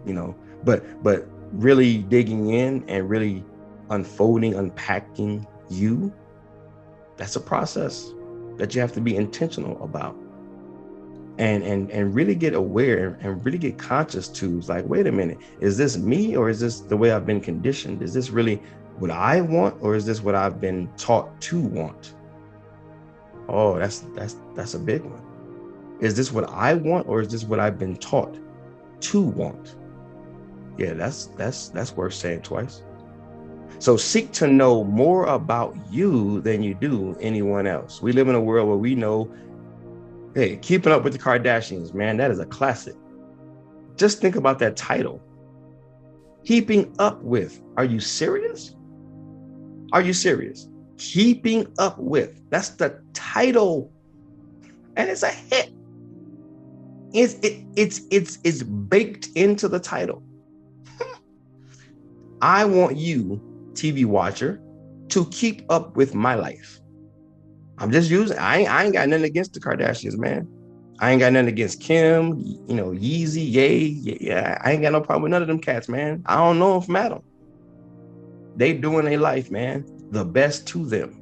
but really digging in and really unfolding, unpacking you, that's a process that you have to be intentional about, and really get aware and really get conscious to. It's like, wait a minute, is this me, or is this the way I've been conditioned? Is this really what I want, or is this what I've been taught to want? Oh, that's a big one. Is this what I want, or is this what I've been taught to want? Yeah, that's worth saying twice. So seek to know more about you than you do anyone else. We live in a world where we know, hey, Keeping Up with the Kardashians, man, that is a classic. Just think about that title. Keeping Up With. Are you serious? Are you serious? Keeping Up With. That's the title. And it's a hit. It's baked into the title. I want you, TV watcher, to keep up with my life. I'm just using, I ain't got nothing against the Kardashians, man. I ain't got nothing against Kim, Yeezy, yeah. I ain't got no problem with none of them cats, man. I don't know them from Adam. They doing their life, man. The best to them.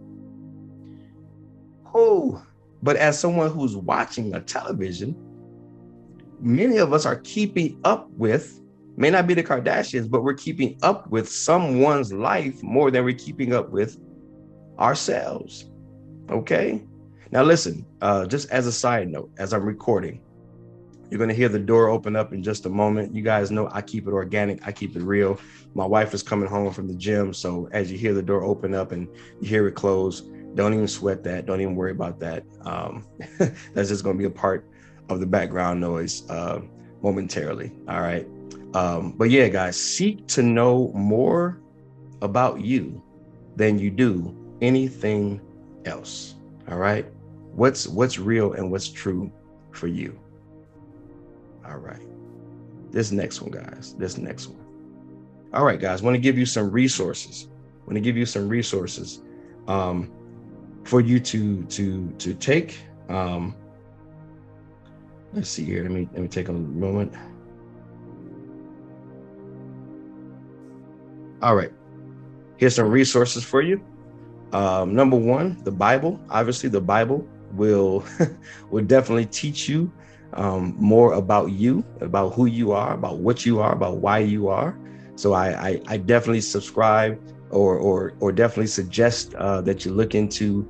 Oh, but as someone who's watching a television, many of us are keeping up with, may not be the Kardashians, but we're keeping up with someone's life more than we're keeping up with ourselves. Okay. Now listen, just as a side note, as I'm recording, you're going to hear the door open up in just a moment. You guys know I keep it organic. I keep it real. My wife is coming home from the gym. So as you hear the door open up and you hear it close, don't even sweat that. Don't even worry about that. That's just going to be a part of the background noise momentarily. All right. But yeah, guys, seek to know more about you than you do anything else. All right. What's real and what's true for you. All right. This next one, guys, All right, guys, want to give you some resources. For you to take. Let's see here. Let me take a moment. All right. Here's some resources for you. Number one, the Bible. Obviously, the Bible will definitely teach you more about you, about who you are, about what you are, about why you are. So I definitely subscribe or definitely suggest that you look into,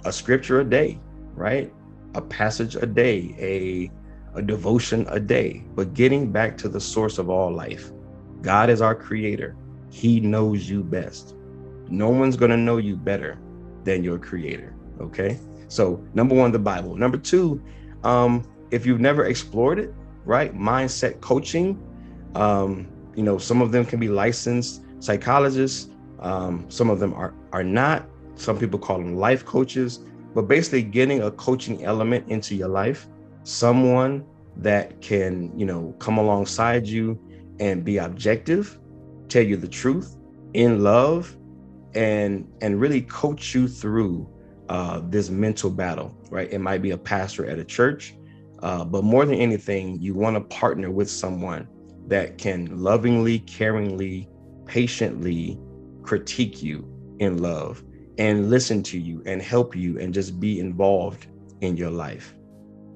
a scripture a day, right? A passage a day, a devotion a day, but getting back to the source of all life. God is our creator. He knows you best. No one's going to know you better than your creator. Okay. So number one, the Bible. Number two, if you've never explored it, right? Mindset coaching. Some of them can be licensed psychologists. Some of them are not. Some people call them life coaches, but basically getting a coaching element into your life, someone that can, come alongside you and be objective, tell you the truth in love, and really coach you through this mental battle, right? It might be a pastor at a church, but more than anything, you want to partner with someone that can lovingly, caringly, patiently critique you in love and listen to you and help you and just be involved in your life.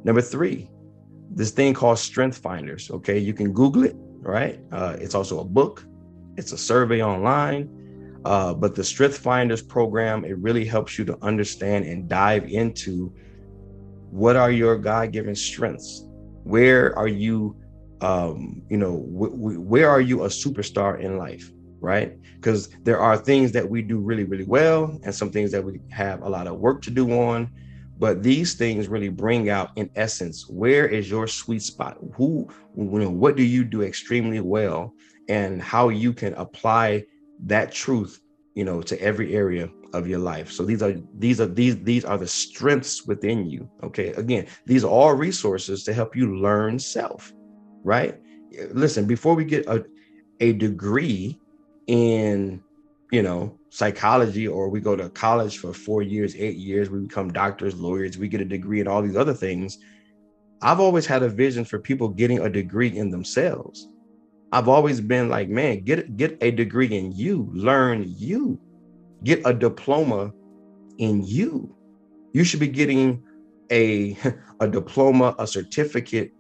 Number three, this thing called Strength Finders. Okay, you can Google it, right? It's also a book. It's a survey online. But the Strength Finders program, it really helps you to understand and dive into what are your God-given strengths? Where are you, where are you a superstar in life, right? Because there are things that we do really, really well and some things that we have a lot of work to do on. But these things really bring out, in essence, where is your sweet spot? What do you do extremely well, and how you can apply that truth, to every area of your life. So these are the strengths within you. Okay. Again, these are all resources to help you learn self, right? Listen, before we get a degree in psychology, or we go to college for 4 years, 8 years, we become doctors, lawyers, we get a degree in all these other things. I've always had a vision for people getting a degree in themselves. I've always been like, man, get a degree in you, learn you, get a diploma in you. You should be getting a diploma, a certificate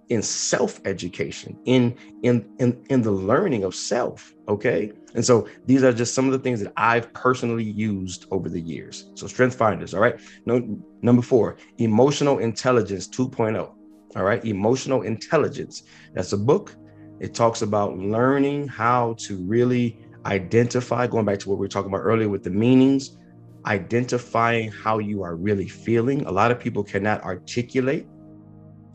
in self-education, in the learning of self. Okay. And so these are just some of the things that I've personally used over the years. So strength finders. All right. No, number 4, emotional intelligence 2.0. All right. Emotional intelligence. That's a book. It talks about learning how to really identify, going back to what we were talking about earlier with the meanings, identifying how you are really feeling. A lot of people cannot articulate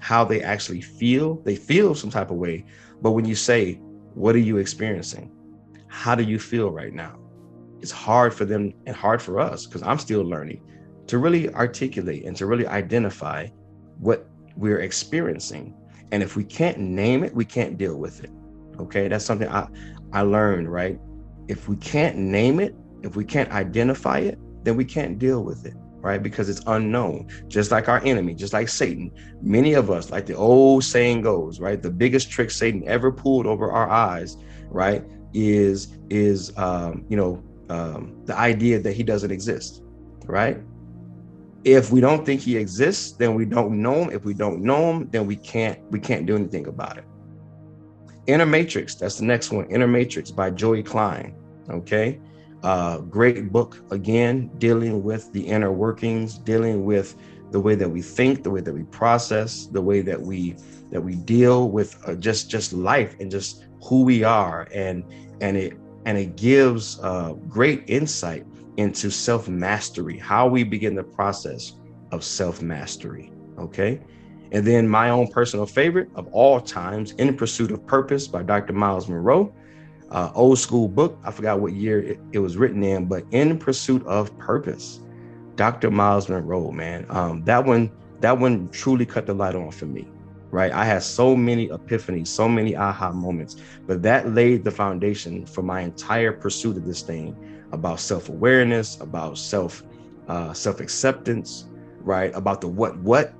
how they actually feel. They feel some type of way, but when you say, what are you experiencing? How do you feel right now? It's hard for them and hard for us, because I'm still learning to really articulate and to really identify what we're experiencing. And if we can't name it, we can't deal with it. Okay, that's something I learned, right? If we can't name it, if we can't identify it, then we can't deal with it, right? Because it's unknown, just like our enemy, just like Satan. Many of us, like the old saying goes, right? The biggest trick Satan ever pulled over our eyes, right, is the idea that he doesn't exist, right? If we don't think he exists, then we don't know him. If we don't know him, then we can't do anything about it. Inner Matrix, that's the next one. Inner Matrix by Joey Klein. Okay. Great book, again, dealing with the inner workings, dealing with the way that we think, the way that we process, the way that we deal with just life and just who we are. And it gives great insight into self-mastery, how we begin the process of self-mastery. Okay. And then my own personal favorite of all times, In Pursuit of Purpose by Dr. Miles Monroe. Old school book. I forgot what year it was written in, but In Pursuit of Purpose, Dr. Miles Monroe, man. That one truly cut the light on for me, right? I had so many epiphanies, so many aha moments, but that laid the foundation for my entire pursuit of this thing about self-awareness, about self-acceptance, right? About the what,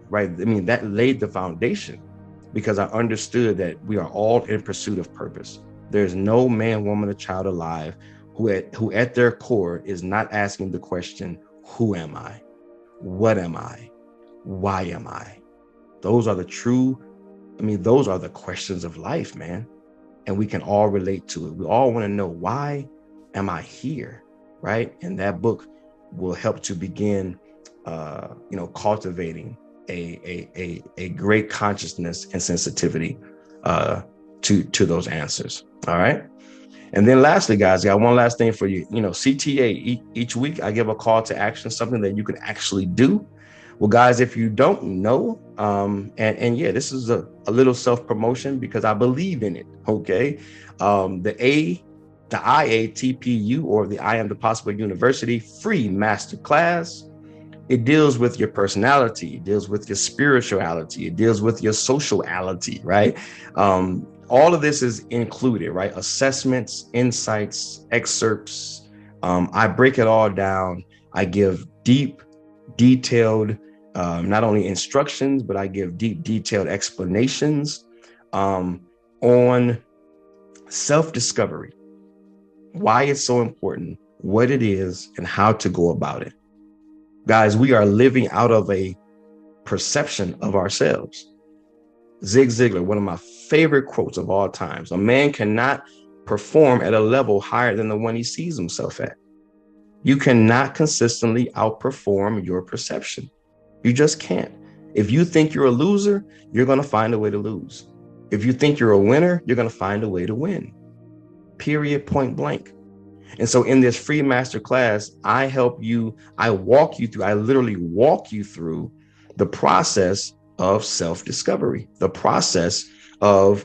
right? I mean, that laid the foundation, because I understood that we are all in pursuit of purpose. There's no man, woman, or child alive who at their core is not asking the question, who am I? What am I? Why am I? Those are the questions of life, man. And we can all relate to it. We all want to know, why am I here? Right? And that book will help to begin, cultivating a great consciousness and sensitivity to those answers. All right. And then lastly, guys, I got one last thing for you. CTA, each week I give a call to action, something that you can actually do. Well, guys, if you don't know, and yeah, this is a little self-promotion because I believe in it. Okay. The iATPU, or the iAMthepossible University free masterclass. It deals with your personality, it deals with your spirituality, it deals with your sociality, right? All of this is included, right? Assessments, insights, excerpts. I break it all down. I give deep, detailed, not only instructions, but I give deep, detailed explanations on self-discovery, why it's so important, what it is, and how to go about it. Guys, we are living out of a perception of ourselves. Zig Ziglar, one of my favorite quotes of all times: a man cannot perform at a level higher than the one he sees himself at. You cannot consistently outperform your perception. You just can't. If you think you're a loser, you're going to find a way to lose. If you think you're a winner, you're going to find a way to win. Period, point blank. And so in this free masterclass, I literally walk you through the process of self-discovery, the process of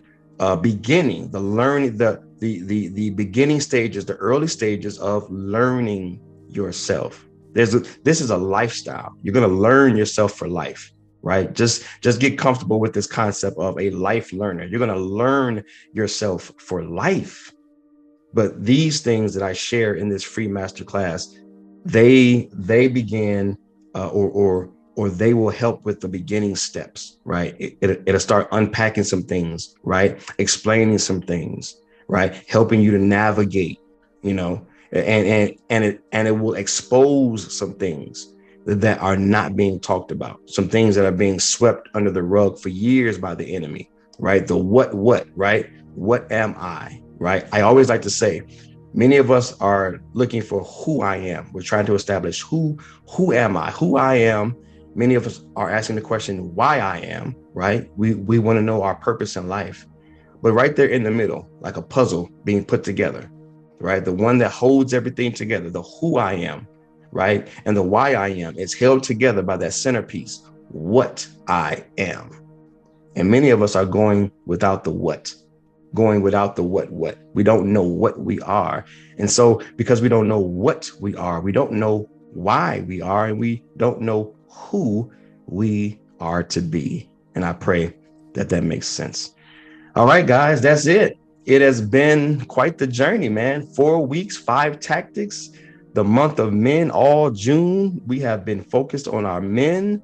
beginning, the learning, the beginning stages, the early stages of learning yourself. This is a lifestyle. You're going to learn yourself for life, right? Just get comfortable with this concept of a life learner. You're going to learn yourself for life. But these things that I share in this free masterclass, they begin or they will help with the beginning steps, right? It'll start unpacking some things, right? Explaining some things, right? Helping you to navigate, and it will expose some things that are not being talked about, some things that are being swept under the rug for years by the enemy, right? The what, right? What am I? Right. I always like to say, many of us are looking for who I am. We're trying to establish who am I, who I am. Many of us are asking the question, why I am, right? We want to know our purpose in life. But right there in the middle, like a puzzle being put together, right? The one that holds everything together, the who I am, right? And the why I am, it's held together by that centerpiece, what I am. And many of us are going without the what. Going without the what. We don't know what we are. And so because we don't know what we are, we don't know why we are, and we don't know who we are to be. And I pray that makes sense. All right, guys, that's it. It has been quite the journey, man. 4 weeks, 5 tactics, the month of men, all June. We have been focused on our men,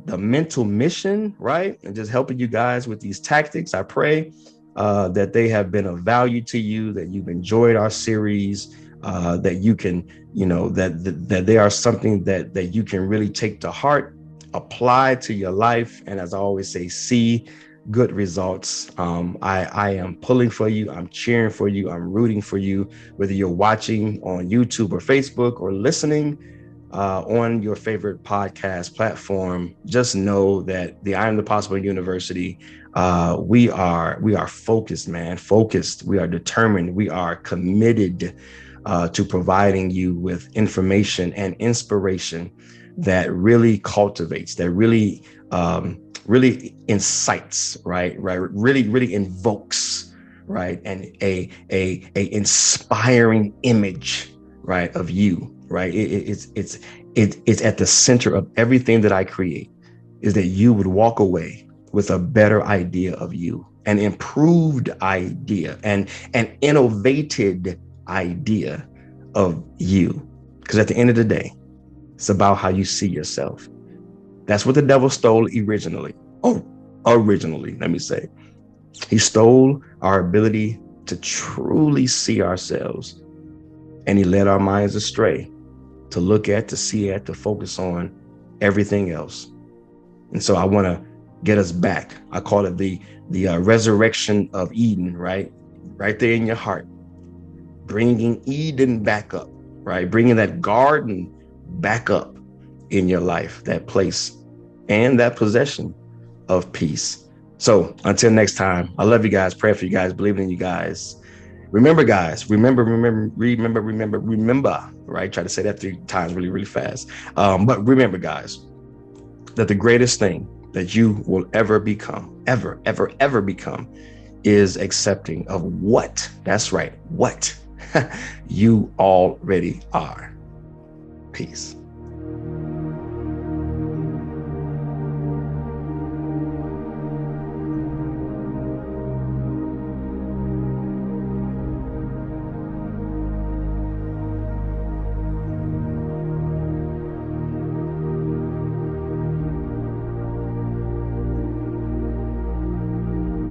the mental mission, right? And just helping you guys with these tactics. I pray that they have been of value to you, that you've enjoyed our series, that you can, that they are something that you can really take to heart, apply to your life. And as I always say, see good results. I am pulling for you. I'm cheering for you. I'm rooting for you, whether you're watching on YouTube or Facebook or listening on your favorite podcast platform. Just know that the iAMthepossible University, we are focused, man, focused. We are determined. We are committed to providing you with information and inspiration that really cultivates, that really incites, right, really invokes, right, and a inspiring image, right, of you, right. It's at the center of everything that I create, is that you would walk away with a better idea of you, an improved idea, and an innovated idea of you. Because at the end of the day, it's about how you see yourself. That's what the devil stole originally. Originally, let me say. He stole our ability to truly see ourselves. And he led our minds astray to look at, to see at, to focus on everything else. And so I want to get us back. I call it the resurrection of Eden, right? Right there in your heart. Bringing Eden back up, right? Bringing that garden back up in your life, that place and that possession of peace. So until next time, I love you guys. Pray for you guys. Believe in you guys. Remember, guys, remember, right? Try to say that 3 times really, really fast. But remember, guys, that the greatest thing that you will ever become, ever become, is accepting of what, that's right, what you already are. Peace.